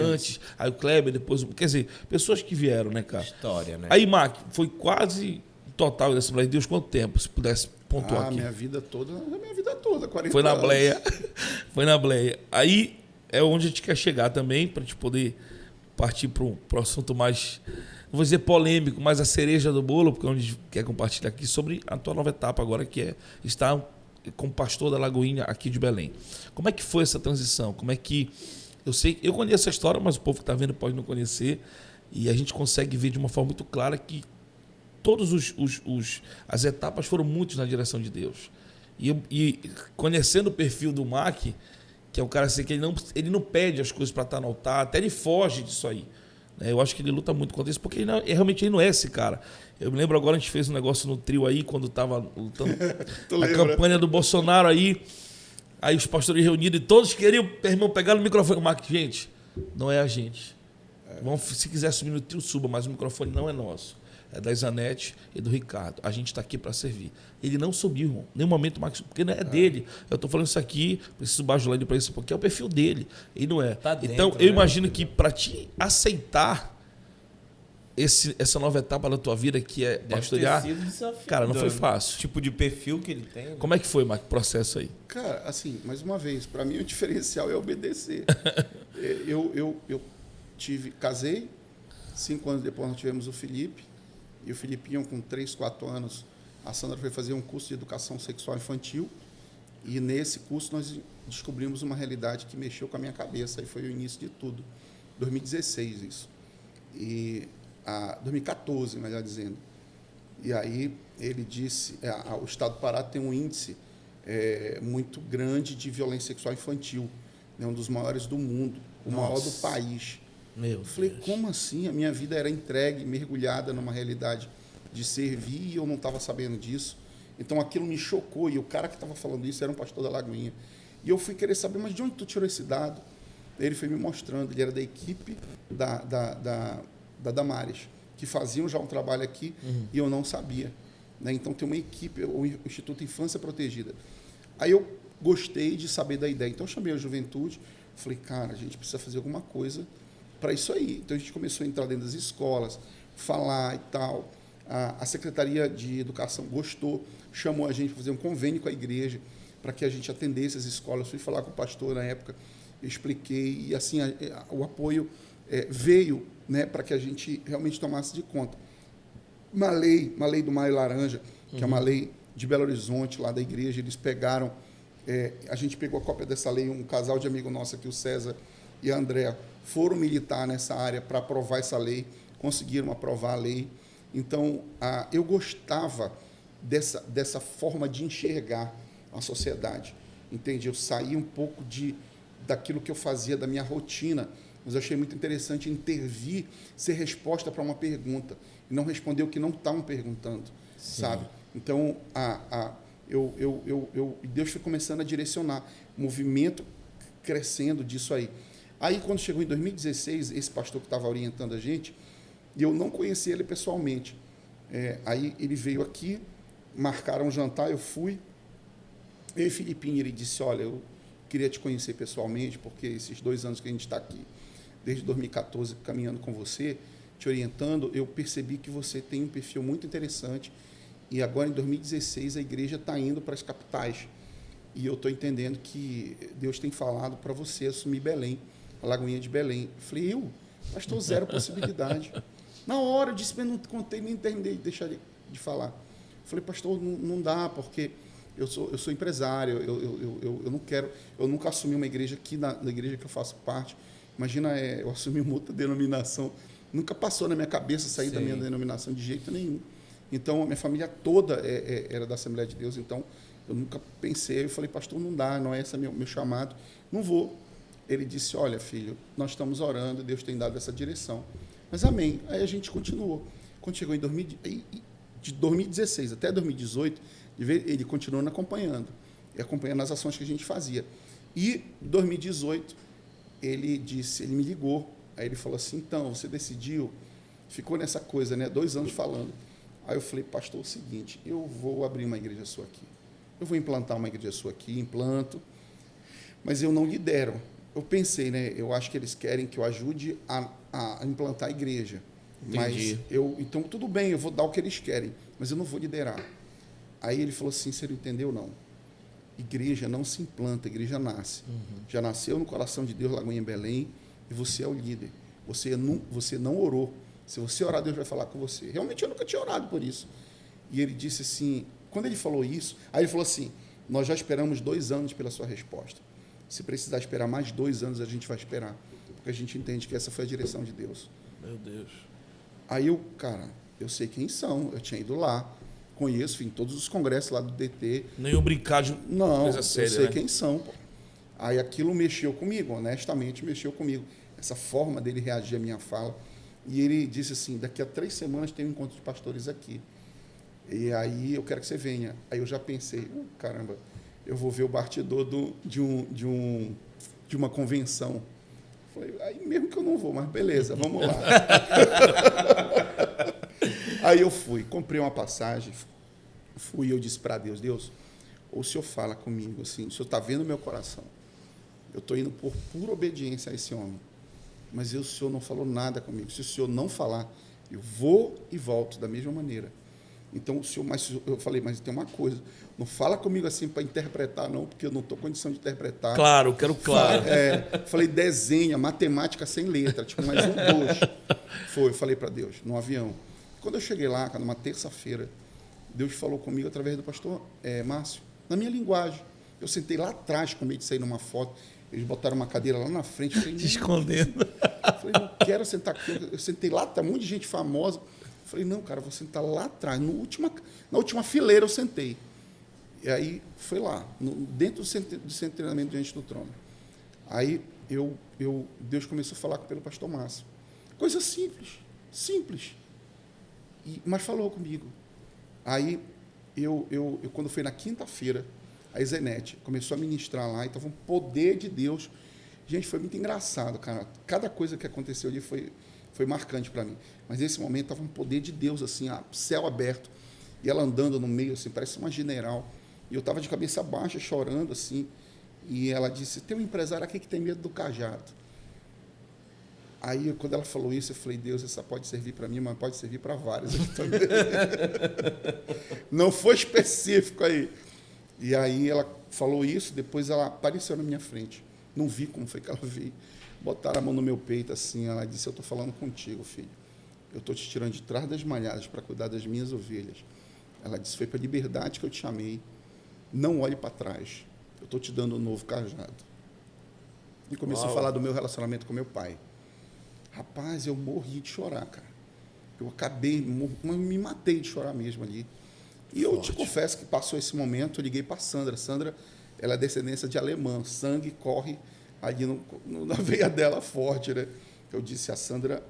antes. Aí o Kleber, depois, quer dizer, pessoas que vieram, né, cara? História, né? Aí, Mark, foi quase total da Assembleia de Deus, quanto tempo? Se pudesse pontuou aqui? Minha vida toda, 40 Foi na anos. bleia. Foi na bleia. Aí é onde a gente quer chegar também, para a gente poder partir para o assunto mais, não vou dizer polêmico, mas a cereja do bolo, porque é onde a gente quer compartilhar aqui sobre a tua nova etapa agora, que é estar como pastor da Lagoinha aqui de Belém. Como é que foi essa transição? Como é que... Eu conheço a história, mas o povo que está vendo pode não conhecer, e a gente consegue ver de uma forma muito clara que todas as etapas foram muito na direção de Deus. E conhecendo o perfil do Mac, que é um cara assim, que ele não pede as coisas para estar no altar, até ele foge disso aí. Eu acho que ele luta muito contra isso, porque realmente ele não é esse cara. Eu me lembro agora, a gente fez um negócio no trio aí, quando estava lutando a campanha do Bolsonaro aí os pastores reunidos e todos queriam, irmão, pegar no microfone. Mac, gente, não é a gente. Se quiser subir no trio, suba, mas o microfone não é nosso. É da Isanete e do Ricardo. A gente está aqui para servir. Ele não subiu, irmão. Nenhum momento, Max, porque não é dele. Eu estou falando isso aqui, preciso bajular ele para isso, porque é o perfil dele. Ele não é. Tá dentro, então, eu imagino que para te aceitar essa nova etapa da tua vida, que é pastorear, cara, não foi fácil. Tipo de perfil que ele tem. Né? Como é que foi, Mac, o processo aí? Cara, assim, mais uma vez, para mim o diferencial é obedecer. eu casei, 5 anos depois nós tivemos o Felipe, e o Filipinho com 3, 4 anos, a Sandra foi fazer um curso de educação sexual infantil, e nesse curso nós descobrimos uma realidade que mexeu com a minha cabeça, aí foi o início de tudo, 2016 isso, e 2014, melhor dizendo. E aí ele disse, o estado do Pará tem um índice muito grande de violência sexual infantil, né, um dos maiores do mundo, o maior do país. Eu falei, como assim? A minha vida era entregue, mergulhada numa realidade de servir e eu não estava sabendo disso. Então aquilo me chocou e o cara que estava falando isso era um pastor da Lagoinha. E eu fui querer saber, mas de onde tu tirou esse dado? Ele foi me mostrando, ele era da equipe da Damares, que faziam já um trabalho aqui e eu não sabia. Né? Então tem uma equipe, o Instituto Infância Protegida. Aí eu gostei de saber da ideia. Então eu chamei a juventude, falei, cara, a gente precisa fazer alguma coisa para isso aí. Então a gente começou a entrar dentro das escolas, falar e tal. A Secretaria de Educação gostou, chamou a gente para fazer um convênio com a igreja para que a gente atendesse as escolas. Fui falar com o pastor na época, eu expliquei, e assim o apoio veio, né, para que a gente realmente tomasse de conta. Uma lei do Maio Laranja, que é uma lei de Belo Horizonte, lá da igreja, eles pegaram, a gente pegou a cópia dessa lei, um casal de amigo nosso aqui, o César e a Andréa, foram militar nessa área para aprovar essa lei, conseguiram aprovar a lei. Então, eu gostava dessa forma de enxergar a sociedade, entende? Eu saí um pouco daquilo que eu fazia, da minha rotina, mas eu achei muito interessante intervir, ser resposta para uma pergunta, e não responder o que não estavam perguntando, sabe? Então, Deus foi começando a direcionar, o movimento crescendo disso aí. Aí, quando chegou em 2016, esse pastor que estava orientando a gente, e eu não conhecia ele pessoalmente, aí ele veio aqui, marcaram um jantar, eu fui, eu e Filipinho, ele disse, olha, eu queria te conhecer pessoalmente, porque esses 2 anos que a gente está aqui, desde 2014, caminhando com você, te orientando, eu percebi que você tem um perfil muito interessante, e agora, em 2016, a igreja está indo para as capitais, e eu estou entendendo que Deus tem falado para você assumir Belém, a Lagoinha de Belém. Eu falei, pastor, zero possibilidade. Na hora eu disse, mas não contei, nem terminei de deixar de falar. Eu falei, pastor, não dá, porque eu sou empresário, eu não quero, eu nunca assumi uma igreja aqui na igreja que eu faço parte. Imagina, eu assumi uma outra denominação. Nunca passou na minha cabeça sair da minha denominação de jeito nenhum. Então, a minha família toda era da Assembleia de Deus, então eu nunca pensei, eu falei, pastor, não dá, não é esse meu chamado, não vou. Ele disse, olha, filho, nós estamos orando, Deus tem dado essa direção. Mas amém. Aí a gente continuou. Quando chegou de 2016 até 2018, ele continuou acompanhando as ações que a gente fazia. E em 2018, ele me ligou, aí ele falou assim, então, você decidiu, ficou nessa coisa, né, 2 anos falando. Aí eu falei, pastor, é o seguinte, eu vou abrir uma igreja sua aqui. Eu vou implantar uma igreja sua aqui, implanto, mas eu não lidero. Eu pensei, né? Eu acho que eles querem que eu ajude a implantar a igreja. Entendi. Mas então tudo bem, eu vou dar o que eles querem, mas eu não vou liderar. Aí ele falou assim, você não entendeu, não? Igreja não se implanta, igreja nasce. Já nasceu no coração de Deus, Lagoinha Belém, e você é o líder. Você não orou. Se você orar, Deus vai falar com você. Realmente eu nunca tinha orado por isso. E ele disse assim, quando ele falou isso, aí ele falou assim, nós já esperamos 2 anos pela sua resposta. Se precisar esperar mais 2 anos, a gente vai esperar. Porque a gente entende que essa foi a direção de Deus. Meu Deus. Aí eu sei quem são, eu tinha ido lá, conheço, em todos os congressos lá do DT. Nenhum brincar de Não, coisa séria, eu sei né? quem são. Pô. Aí aquilo mexeu comigo, honestamente mexeu comigo. Essa forma dele reagir à minha fala. E ele disse assim, daqui a 3 semanas tem um encontro de pastores aqui. E aí eu quero que você venha. Aí eu já pensei, caramba, eu vou ver o bastidor de uma convenção. Falei, aí mesmo que eu não vou, mas beleza, vamos lá. Aí eu fui, comprei uma passagem, fui e eu disse para Deus, Deus, ou o Senhor fala comigo, assim, o Senhor está vendo o meu coração. Eu estou indo por pura obediência a esse homem. Mas o Senhor não falou nada comigo. Se o Senhor não falar, eu vou e volto da mesma maneira. Então, o Senhor, mas eu falei, mas tem uma coisa, não fala comigo assim para interpretar, não, porque eu não estou com condição de interpretar. Claro, quero claro. Falei, desenha, matemática sem letra, tipo, mais 1, 2. Foi, eu falei para Deus, no avião. Quando eu cheguei lá, numa terça-feira, Deus falou comigo através do pastor Márcio, na minha linguagem. Eu sentei lá atrás, com medo de sair numa foto, eles botaram uma cadeira lá na frente. Falei, te escondendo. Eu falei, não quero sentar aqui. Eu sentei lá, tá um monte de gente famosa. Eu falei, não, cara, vou sentar lá atrás. Na última fileira eu sentei. E aí, foi lá, dentro do centro de treinamento diante do trono. Aí, Deus começou a falar pelo pastor Márcio. Coisa simples. Mas falou comigo. Aí, quando foi na quinta-feira, a Zenete começou a ministrar lá, e estava um poder de Deus. Gente, foi muito engraçado, cara. Cada coisa que aconteceu ali foi marcante para mim. Mas nesse momento estava um poder de Deus, assim, céu aberto. E ela andando no meio, assim, parece uma general. E eu estava de cabeça baixa, chorando, assim. E ela disse, tem um empresário aqui que tem medo do cajado. Aí, quando ela falou isso, eu falei, Deus, essa pode servir para mim, mas pode servir para vários aqui também. Não foi específico aí. E aí ela falou isso, depois ela apareceu na minha frente. Não vi como foi que ela veio. Botaram a mão no meu peito assim, ela disse, eu estou falando contigo, filho. Eu estou te tirando de trás das malhadas para cuidar das minhas ovelhas. Ela disse, foi para a liberdade que eu te chamei. Não olhe para trás. Eu estou te dando um novo cajado. E começou a falar do meu relacionamento com meu pai. Rapaz, eu morri de chorar, cara. Eu me matei de chorar mesmo ali. E eu te confesso que passou esse momento, eu liguei para a Sandra. Sandra, ela é descendência de alemã, sangue corre ali na veia dela forte, né? Eu disse a Sandra,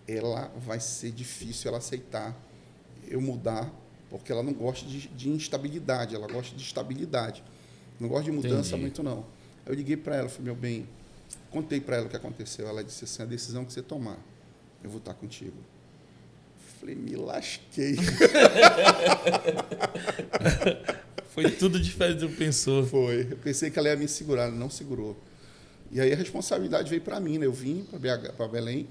ela vai ser difícil ela aceitar eu mudar, porque ela não gosta de instabilidade, ela gosta de estabilidade. Não gosta de mudança muito, não. Eu liguei para ela, falei, meu bem, contei para ela o que aconteceu. Ela disse assim, a decisão que você tomar, eu vou estar contigo. Falei, me lasquei. Foi tudo diferente do que pensou. Foi. Eu pensei que ela ia me segurar, ela não segurou. E aí a responsabilidade veio para mim, né? Eu vim para Belém.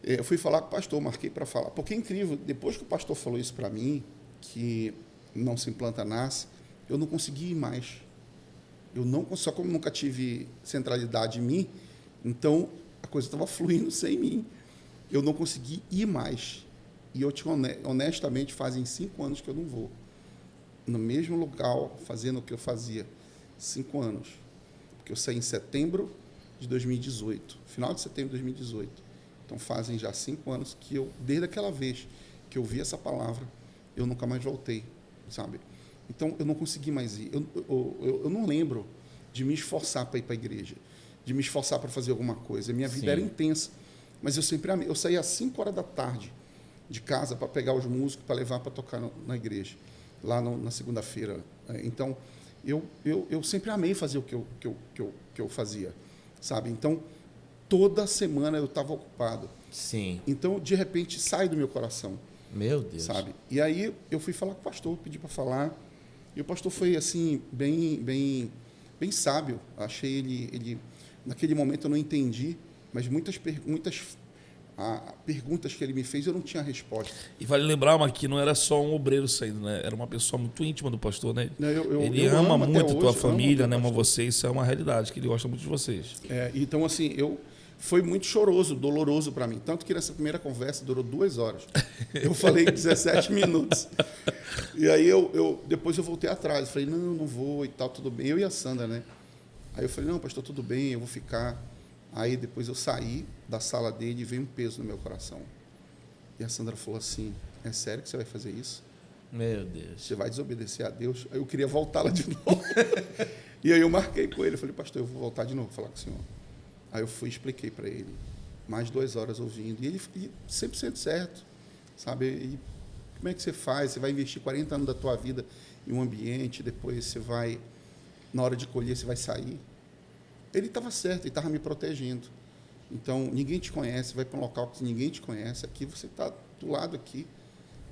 Eu fui falar com o pastor, marquei para falar. Porque é incrível, depois que o pastor falou isso para mim, que não se implanta nasce, eu não consegui ir mais. Só como nunca tive centralidade em mim, então a coisa estava fluindo sem mim. Eu não consegui ir mais. E eu honestamente, fazem 5 anos que eu não vou. No mesmo lugar, fazendo o que eu fazia. 5 anos. Porque eu saí em setembro de 2018. Final de setembro de 2018. Então, fazem já 5 anos que eu, desde aquela vez que eu vi essa palavra, eu nunca mais voltei, sabe? Então, eu não consegui mais ir. Eu não lembro de me esforçar para ir para a igreja, de me esforçar para fazer alguma coisa. Minha vida era intensa. Mas eu sempre amei. Eu saía às 5 horas da tarde de casa para pegar os músicos para levar para tocar na igreja, lá na segunda-feira. Então, eu sempre amei fazer o que eu fazia, sabe? Então, toda semana eu estava ocupado. Sim. Então, de repente, sai do meu coração. Meu Deus. Sabe? E aí, eu fui falar com o pastor, pedi para falar. E o pastor foi, assim, bem sábio. Achei ele... Naquele momento, eu não entendi, mas muitas perguntas que ele me fez, eu não tinha resposta. E vale lembrar, mas que não era só um obreiro saindo, né? Era uma pessoa muito íntima do pastor, né? Ele ama muito a tua família, né? Ama você, isso é uma realidade, que ele gosta muito de vocês. Então, assim, foi muito choroso, doloroso para mim. Tanto que nessa primeira conversa durou 2 horas. Eu falei 17 minutos. E aí, depois eu voltei atrás. Eu falei, não vou e tal, tudo bem. Eu e a Sandra, né? Aí eu falei, não, pastor, tudo bem, eu vou ficar. Aí depois eu saí da sala dele e veio um peso no meu coração. E a Sandra falou assim, é sério que você vai fazer isso? Meu Deus. Você vai desobedecer a Deus? Aí eu queria voltar lá de novo. E aí eu marquei com ele, eu falei, pastor, eu vou voltar de novo, falar com o senhor. Aí eu fui e expliquei para ele, mais 2 horas ouvindo. E ele 100% certo, sabe? E como é que você faz? Você vai investir 40 anos da tua vida em um ambiente, depois você vai, na hora de colher, você vai sair. Ele estava certo, ele estava me protegendo. Então, ninguém te conhece, vai para um local que ninguém te conhece. Aqui você está do lado aqui,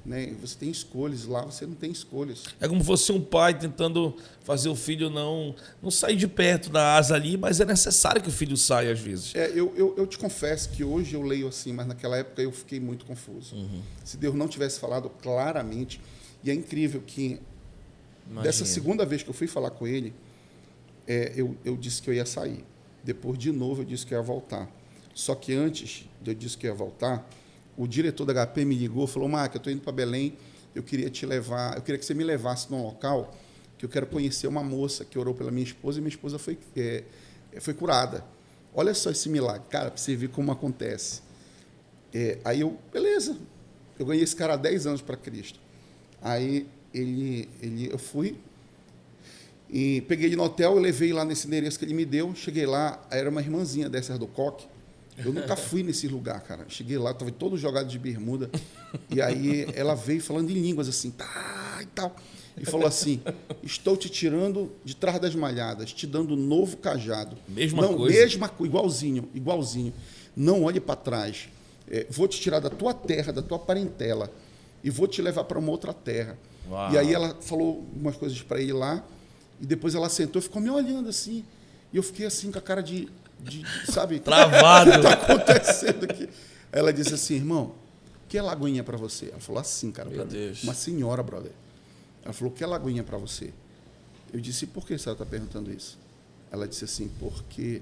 né? Você tem escolhas, lá você não tem escolhas. É como se fosse um pai tentando fazer o filho não sair de perto da asa ali, mas é necessário que o filho saia às vezes. Eu te confesso que hoje eu leio assim, mas naquela época eu fiquei muito confuso. Se Deus não tivesse falado claramente, e é incrível que dessa segunda vez que eu fui falar com ele, eu disse que eu ia sair. Depois, de novo, eu disse que eu ia voltar. Só que antes de eu disse que eu ia voltar, o diretor da HP me ligou e falou, Marco, eu estou indo para Belém, eu queria te levar, eu queria que você me levasse num local que eu quero conhecer uma moça que orou pela minha esposa e minha esposa foi curada. Olha só esse milagre, cara, para você ver como acontece. Aí beleza, eu ganhei esse cara há 10 anos para Cristo. Aí eu fui e peguei ele no hotel, eu levei lá nesse endereço que ele me deu, cheguei lá, era uma irmãzinha dessas do Coque. Eu nunca fui nesse lugar, cara. Cheguei lá, estava todo jogado de bermuda. E aí ela veio falando em línguas assim, tá, e tal. E falou assim, estou te tirando de trás das malhadas, te dando um novo cajado. Mesma coisa? Igualzinho. Não olhe para trás. Vou te tirar da tua terra, da tua parentela, e vou te levar para uma outra terra. Uau. E aí ela falou umas coisas para ele lá, e depois ela sentou e ficou me olhando assim. E eu fiquei assim com a cara de sabe? Travado. O que está acontecendo aqui? Ela disse assim, irmão, que é lagoinha para você? Ela falou assim, cara, Meu Deus. uma senhora, brother. Ela falou, que é lagoinha para você? Eu disse, por que a senhora está perguntando isso? Ela disse assim, porque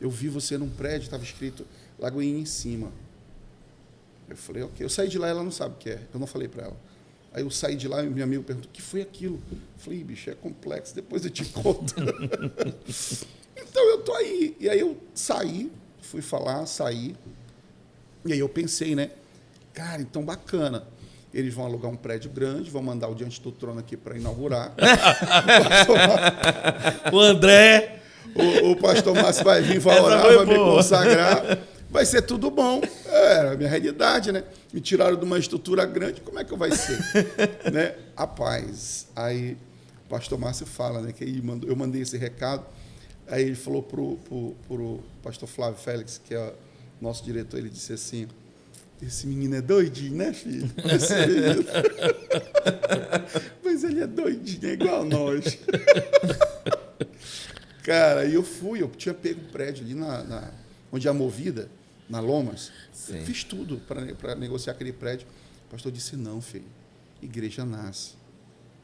eu vi você num prédio, estava escrito Lagoinha em cima. Eu falei, ok. Eu saí de lá, ela não sabe o que é. Eu não falei para ela. Aí eu saí de lá e meu amigo perguntou, o que foi aquilo? Eu falei, bicho, é complexo, depois eu te conto. Então eu tô aí. E aí eu fui falar, saí. E aí eu pensei, né? Cara, então bacana. Eles vão alugar um prédio grande, vão mandar o Diante do Trono aqui para inaugurar. O André. O pastor Márcio vai vir, vai orar, vai me consagrar. Vai ser tudo bom. Era a minha realidade, né? Me tiraram de uma estrutura grande, como é que vai ser? Né? Rapaz, aí o pastor Márcio fala, né? Que eu mandei esse recado. Aí ele falou pro pastor Flávio Félix, que é nosso diretor, ele disse assim, esse menino é doidinho, né, filho? Esse menino. Mas ele é doidinho, é igual a nós. Cara, e eu tinha pego um prédio ali onde é a Movida, na Lomas. Eu fiz tudo para negociar aquele prédio. O pastor disse, não, filho, igreja nasce.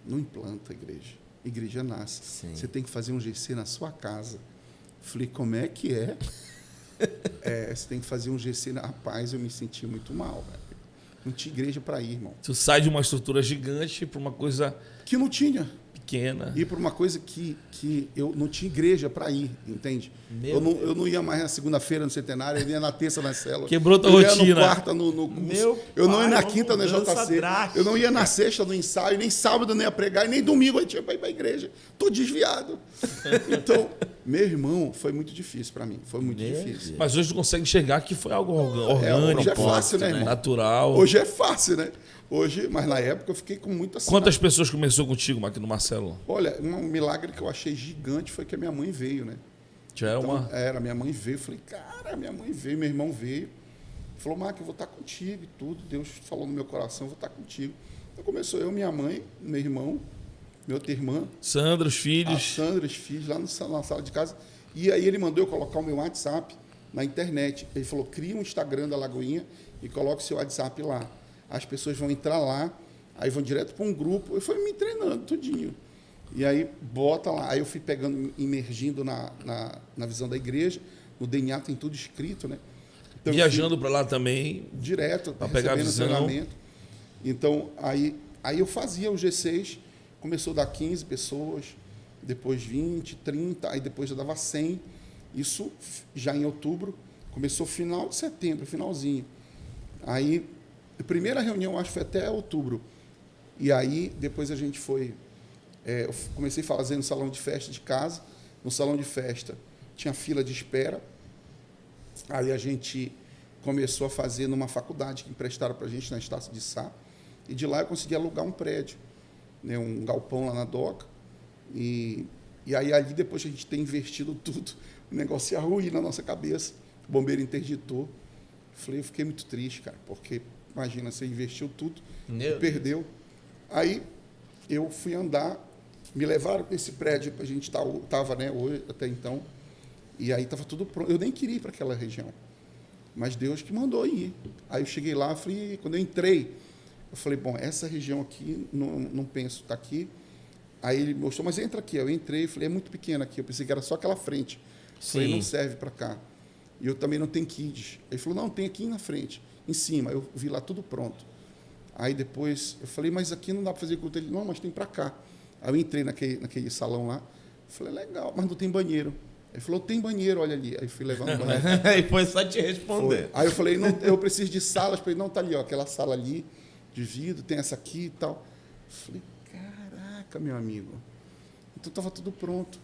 Não implanta igreja. Igreja nasce. Sim. Você tem que fazer um GC na sua casa. Falei, como é que é? Você tem que fazer um GC. Rapaz, eu me senti muito mal, velho. Não tinha igreja para ir, irmão. Tu sai de uma estrutura gigante para uma coisa que não tinha. Pequena. Ir para uma coisa que eu não tinha igreja para ir, entende? Eu não ia mais na segunda-feira no centenário, eu ia na terça na célula. Quebrou tua rotina. Eu ia no quarta no curso. Eu não ia na quinta no JC. Eu não ia na sexta no ensaio, nem sábado eu não ia pregar, e nem domingo eu tinha para ir para a igreja. Estou desviado. Então, meu irmão, foi muito difícil para mim. Foi muito difícil. Mas hoje tu consegue enxergar que foi algo orgânico. Hoje é fácil, né, irmão? Natural. Hoje é fácil, né? Mas na época eu fiquei com muita... Quantas pessoas começou contigo aqui no Marcelo? Olha, um milagre que eu achei gigante foi que a minha mãe veio, né? Já é uma... minha mãe veio. Eu falei, cara, minha mãe veio, meu irmão veio. Falou, Marco, eu vou estar contigo e tudo. Deus falou no meu coração, eu vou estar contigo. Então começou eu, minha mãe, meu irmão, minha outra irmã. Sandra, os filhos. Sandra, os filhos, lá na sala de casa. E aí ele mandou eu colocar o meu WhatsApp na internet. Ele falou, cria um Instagram da Lagoinha e coloque seu WhatsApp lá. As pessoas vão entrar lá, aí vão direto para um grupo. Eu fui me treinando tudinho. E aí bota lá. Aí eu fui pegando, imergindo na visão da igreja. No DNA tem tudo escrito, né? Então, viajando para lá também. Direto, para pegar a visão. Treinamento. Então, aí eu fazia o G6, começou a dar 15 pessoas, depois 20, 30, aí depois já dava 100. Isso já em outubro, começou final de setembro, finalzinho. Aí, a primeira reunião, acho que foi até outubro. E aí, depois a gente foi... eu comecei a fazer no salão de festa de casa. No salão de festa tinha fila de espera. Aí a gente começou a fazer numa faculdade que emprestaram para a gente na Estácio de Sá. E de lá eu consegui alugar um prédio, né, um galpão lá na Doca. E aí ali, depois que a gente ter investido tudo, o negócio ia ruir na nossa cabeça. O bombeiro interditou. Eu fiquei muito triste, cara, porque, imagina, você investiu tudo e perdeu. Aí eu fui andar, me levaram para esse prédio que a gente estava, né, hoje, até então, e aí estava tudo pronto. Eu nem queria ir para aquela região, mas Deus que mandou ir. Aí eu cheguei lá, quando eu entrei, eu falei, bom, essa região aqui, não penso, está aqui. Aí ele mostrou, mas entra aqui. Eu entrei e falei, é muito pequeno aqui, eu pensei que era só aquela frente. Eu falei, não serve para cá. E eu também não tenho kids. Ele falou, não, tem aqui na frente, em cima. Eu vi lá tudo pronto. Aí depois, eu falei, mas aqui não dá para fazer culto. Ele, não, mas tem para cá. Aí eu entrei naquele salão lá, falei, legal, mas não tem banheiro. Ele falou, tem banheiro, olha ali. Aí fui levando o banheiro. E foi só te responder. Foi. Aí eu falei, não, eu preciso de salas. Falei, não, tá ali, ó, aquela sala ali, de vidro, tem essa aqui e tal. Falei, caraca, meu amigo. Então estava tudo pronto.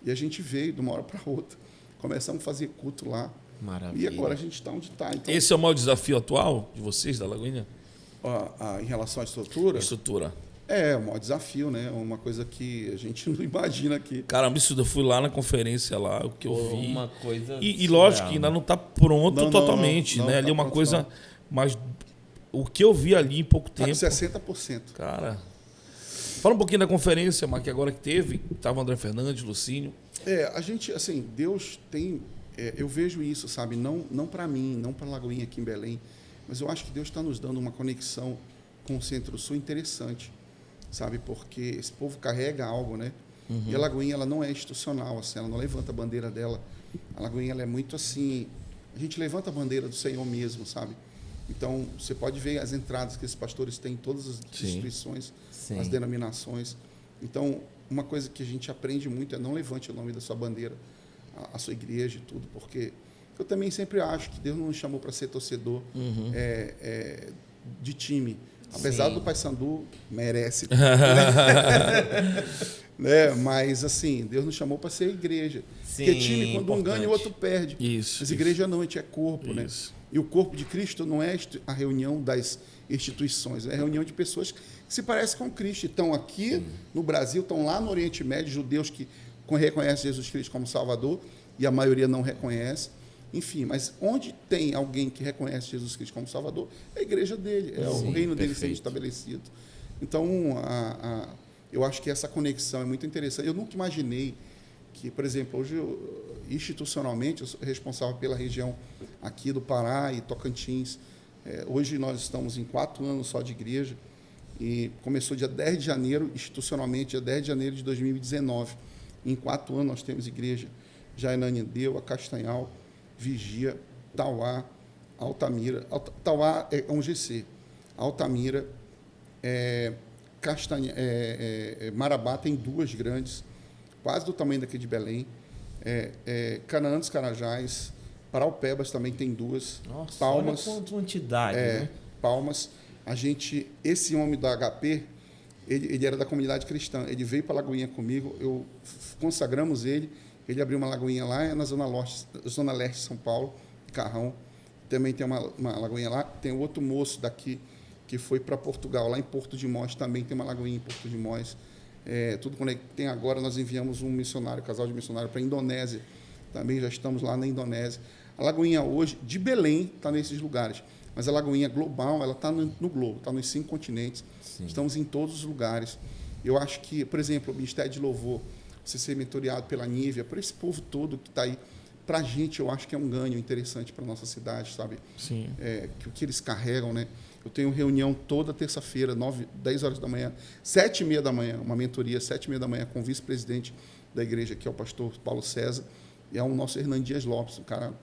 E a gente veio de uma hora para outra. Começamos a fazer culto lá. Maravilha. E agora a gente está onde está. Então, esse é o maior desafio atual de vocês, da Lagoinha? Em relação à estrutura? Estrutura. É o maior desafio, né? Uma coisa que a gente não imagina aqui. Caramba, isso eu fui lá na conferência lá, o que eu vi. Uma coisa e lógico que ainda não está pronto totalmente, não, né? Ali é uma pronto, coisa... não. Mas o que eu vi ali em pouco tempo... Está de 60%. Cara... Fala um pouquinho da conferência, Mark, agora que teve. Estava André Fernandes, Lucínio. A gente, assim, Deus tem... eu vejo isso, sabe? Não para mim, não para Lagoinha aqui em Belém, mas eu acho que Deus está nos dando uma conexão com o Centro-Sul interessante, sabe? Porque esse povo carrega algo, né? Uhum. E a Lagoinha, ela não é institucional, assim, ela não levanta a bandeira dela. A Lagoinha, ela é muito assim... A gente levanta a bandeira do Senhor mesmo, sabe? Então, você pode ver as entradas que esses pastores têm em todas as instituições, as denominações. Então, uma coisa que a gente aprende muito é não levante o nome da sua bandeira, a sua igreja e tudo, porque eu também sempre acho que Deus não nos chamou para ser torcedor de time. Apesar do Paysandu, merece. Né? Mas, assim, Deus nos chamou para ser igreja. Sim, porque time, quando um ganha, o outro perde. Mas igreja não, a gente é corpo, né? E o corpo de Cristo não é a reunião das instituições, é a reunião de pessoas que se parecem com Cristo. Estão aqui no Brasil, estão lá no Oriente Médio, judeus que reconhecem Jesus Cristo como Salvador, e a maioria não reconhece. Enfim, mas onde tem alguém que reconhece Jesus Cristo como Salvador, é a igreja dele, é o reino dele sendo estabelecido. Então, eu acho que essa conexão é muito interessante. Eu nunca imaginei que, por exemplo, hoje, institucionalmente, eu sou responsável pela região aqui do Pará e Tocantins. Hoje nós estamos em 4 anos só de igreja, e começou dia 10 de janeiro, institucionalmente, dia 10 de janeiro de 2019. Em 4 anos nós temos igreja já em Ananindeua, Castanhal, Vigia, Tauá, Altamira. Tauá é um GC. Altamira, Marabá tem 2 grandes, quase do tamanho daqui de Belém. Canaã dos Carajás, Paraupebas também tem 2. Nossa, Palmas, olha quanta quantidade, né? Palmas. Esse homem da HP, ele era da comunidade cristã. Ele veio para a Lagoinha comigo, consagramos ele abriu uma lagoinha lá na Zona Leste de São Paulo, Carrão. Também tem uma lagoinha lá. Tem outro moço daqui que foi para Portugal, lá em Porto de Mós, também tem uma lagoinha em Porto de Mós. Tudo quando tem agora, nós enviamos um casal de missionário para a Indonésia. Também já estamos lá na Indonésia. A Lagoinha hoje, de Belém, está nesses lugares. Mas a Lagoinha global, ela está no globo, está nos 5 continentes. Sim. Estamos em todos os lugares. Eu acho que, por exemplo, o Ministério de Louvor, você ser mentoreado pela Nívia, por esse povo todo que está aí, para a gente, eu acho que é um ganho interessante para nossa cidade, sabe? Sim. Que o que eles carregam, né? Eu tenho reunião toda terça-feira, 10 horas da manhã, 7h30 da manhã, uma mentoria, 7h30 da manhã, com o vice-presidente da igreja, que é o pastor Paulo César, e é o nosso Hernan Dias Lopes, um cara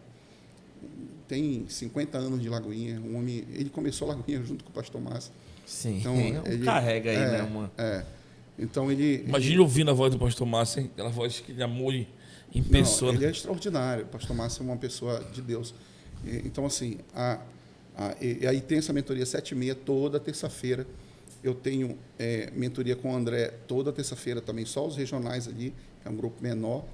tem 50 anos de Lagoinha, um homem, ele começou a Lagoinha junto com o pastor Márcio. Sim, então, ele carrega aí, né? Então ele... Imagina ouvindo a voz do pastor Márcio, hein? Aquela voz que ele amou em pessoa. Ele é extraordinário, o pastor Márcio é uma pessoa de Deus. Então, assim, aí tem essa mentoria 7h30, toda terça-feira. Eu tenho mentoria com o André toda terça-feira também, só os regionais ali, é um grupo menor.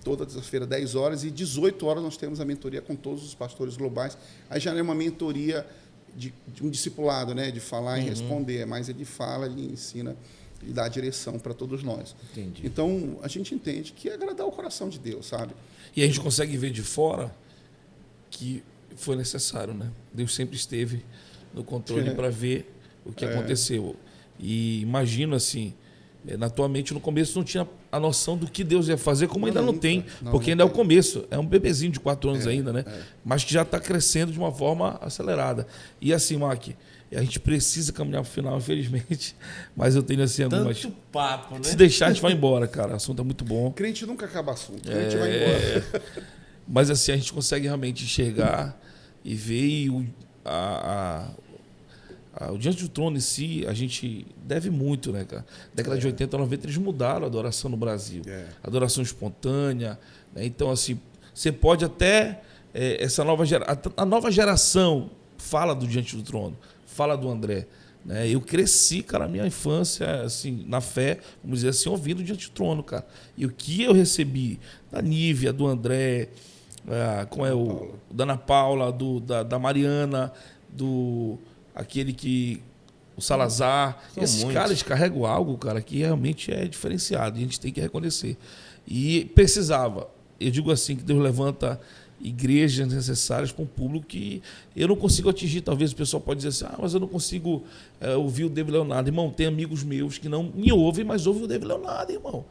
Toda terça-feira, 10 horas, e 18 horas nós temos a mentoria com todos os pastores globais. Aí já não é uma mentoria de um discipulado, né, de falar e responder, mas ele fala, ele ensina e dá a direção para todos nós. Entendi. Então, a gente entende que é agradar o coração de Deus, sabe? E a gente consegue ver de fora que foi necessário, né? Deus sempre esteve no controle para ver o que aconteceu. E imagino assim, na tua mente no começo não tinha a noção do que Deus ia fazer, como ainda não tem, porque ainda é o começo. É um bebezinho de 4 anos ainda, né? Mas que já está crescendo de uma forma acelerada. E assim, Mark, a gente precisa caminhar para o final, infelizmente. Mas eu tenho assim algumas... Tanto papo, né? Se deixar, a gente vai embora, cara. O assunto é muito bom. Crente nunca acaba assunto. Crente vai embora. Mas assim, a gente consegue realmente enxergar e ver e o Diante do Trono em si, a gente deve muito, né, cara? Década de 80, 90, eles mudaram a adoração no Brasil. Adoração espontânea, né? Então, assim, você pode até... essa a nova geração fala do Diante do Trono, fala do André. Né? Eu cresci, cara, na minha infância, assim, na fé, vamos dizer assim, ouvindo Diante do Trono, cara. E o que eu recebi da Nívia, do André, como é o da Ana Paula, da Mariana, aquele que... O Salazar. Esses caras carregam algo, cara, que realmente é diferenciado. E a gente tem que reconhecer. E precisava. Eu digo assim, que Deus levanta igrejas necessárias para um público que eu não consigo atingir. Talvez o pessoal pode dizer assim, mas eu não consigo ouvir o David Leonardo. Irmão, tem amigos meus que não me ouvem, mas ouvem o David Leonardo, irmão.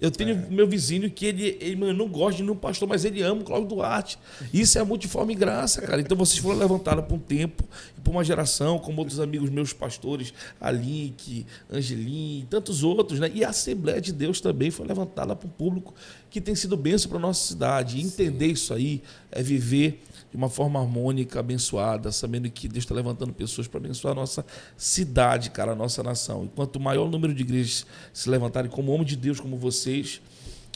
Eu tenho meu vizinho que ele não gosta de nenhum pastor, mas ele ama o Cláudio Duarte. Isso é multiforme graça, cara. Então vocês foram levantados por um tempo, por uma geração, como outros amigos meus pastores, Alink, Angelim e tantos outros, né? E a Assembleia de Deus também foi levantada para um público que tem sido bênção para a nossa cidade. E entender isso aí é viver de uma forma harmônica, abençoada, sabendo que Deus está levantando pessoas para abençoar a nossa cidade, cara, a nossa nação. E quanto maior o número de igrejas se levantarem como homem de Deus, como vocês,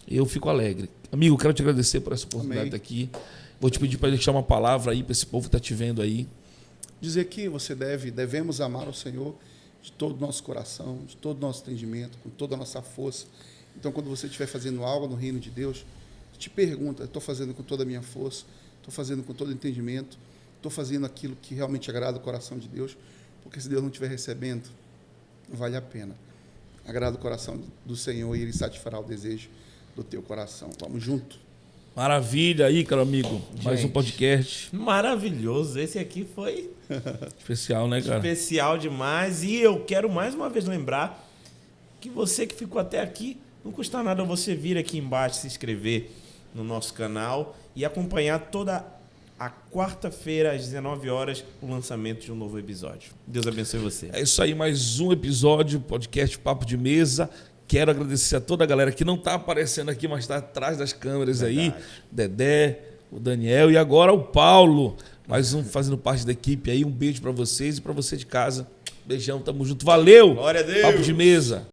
eu fico alegre. Amigo, quero te agradecer por essa oportunidade de estar aqui. Vou te pedir para deixar uma palavra aí para esse povo que está te vendo aí. Dizer que devemos amar o Senhor de todo o nosso coração, de todo o nosso entendimento, com toda a nossa força. Então, quando você estiver fazendo algo no reino de Deus, te pergunta, estou fazendo com toda a minha força? Estou fazendo com todo o entendimento? Estou fazendo aquilo que realmente agrada o coração de Deus? Porque se Deus não estiver recebendo, não vale a pena. Agrada o coração do Senhor e Ele satisfará o desejo do teu coração. Vamos junto. Maravilha aí, caro amigo. Mais um podcast. Maravilhoso. Esse aqui foi... especial, né, cara? Especial demais. E eu quero mais uma vez lembrar que você que ficou até aqui, não custa nada você vir aqui embaixo, se inscrever no nosso canal e acompanhar toda a quarta-feira, às 19 horas, o lançamento de um novo episódio. Deus abençoe você. É isso aí, mais um episódio, podcast Papo de Mesa. Quero agradecer a toda a galera que não está aparecendo aqui, mas está atrás das câmeras. Verdade. Aí. Dedé, o Daniel e agora o Paulo. Mais um fazendo parte da equipe aí. Um beijo para vocês e para você de casa. Beijão, tamo junto. Valeu! Glória a Deus! Papo de Mesa.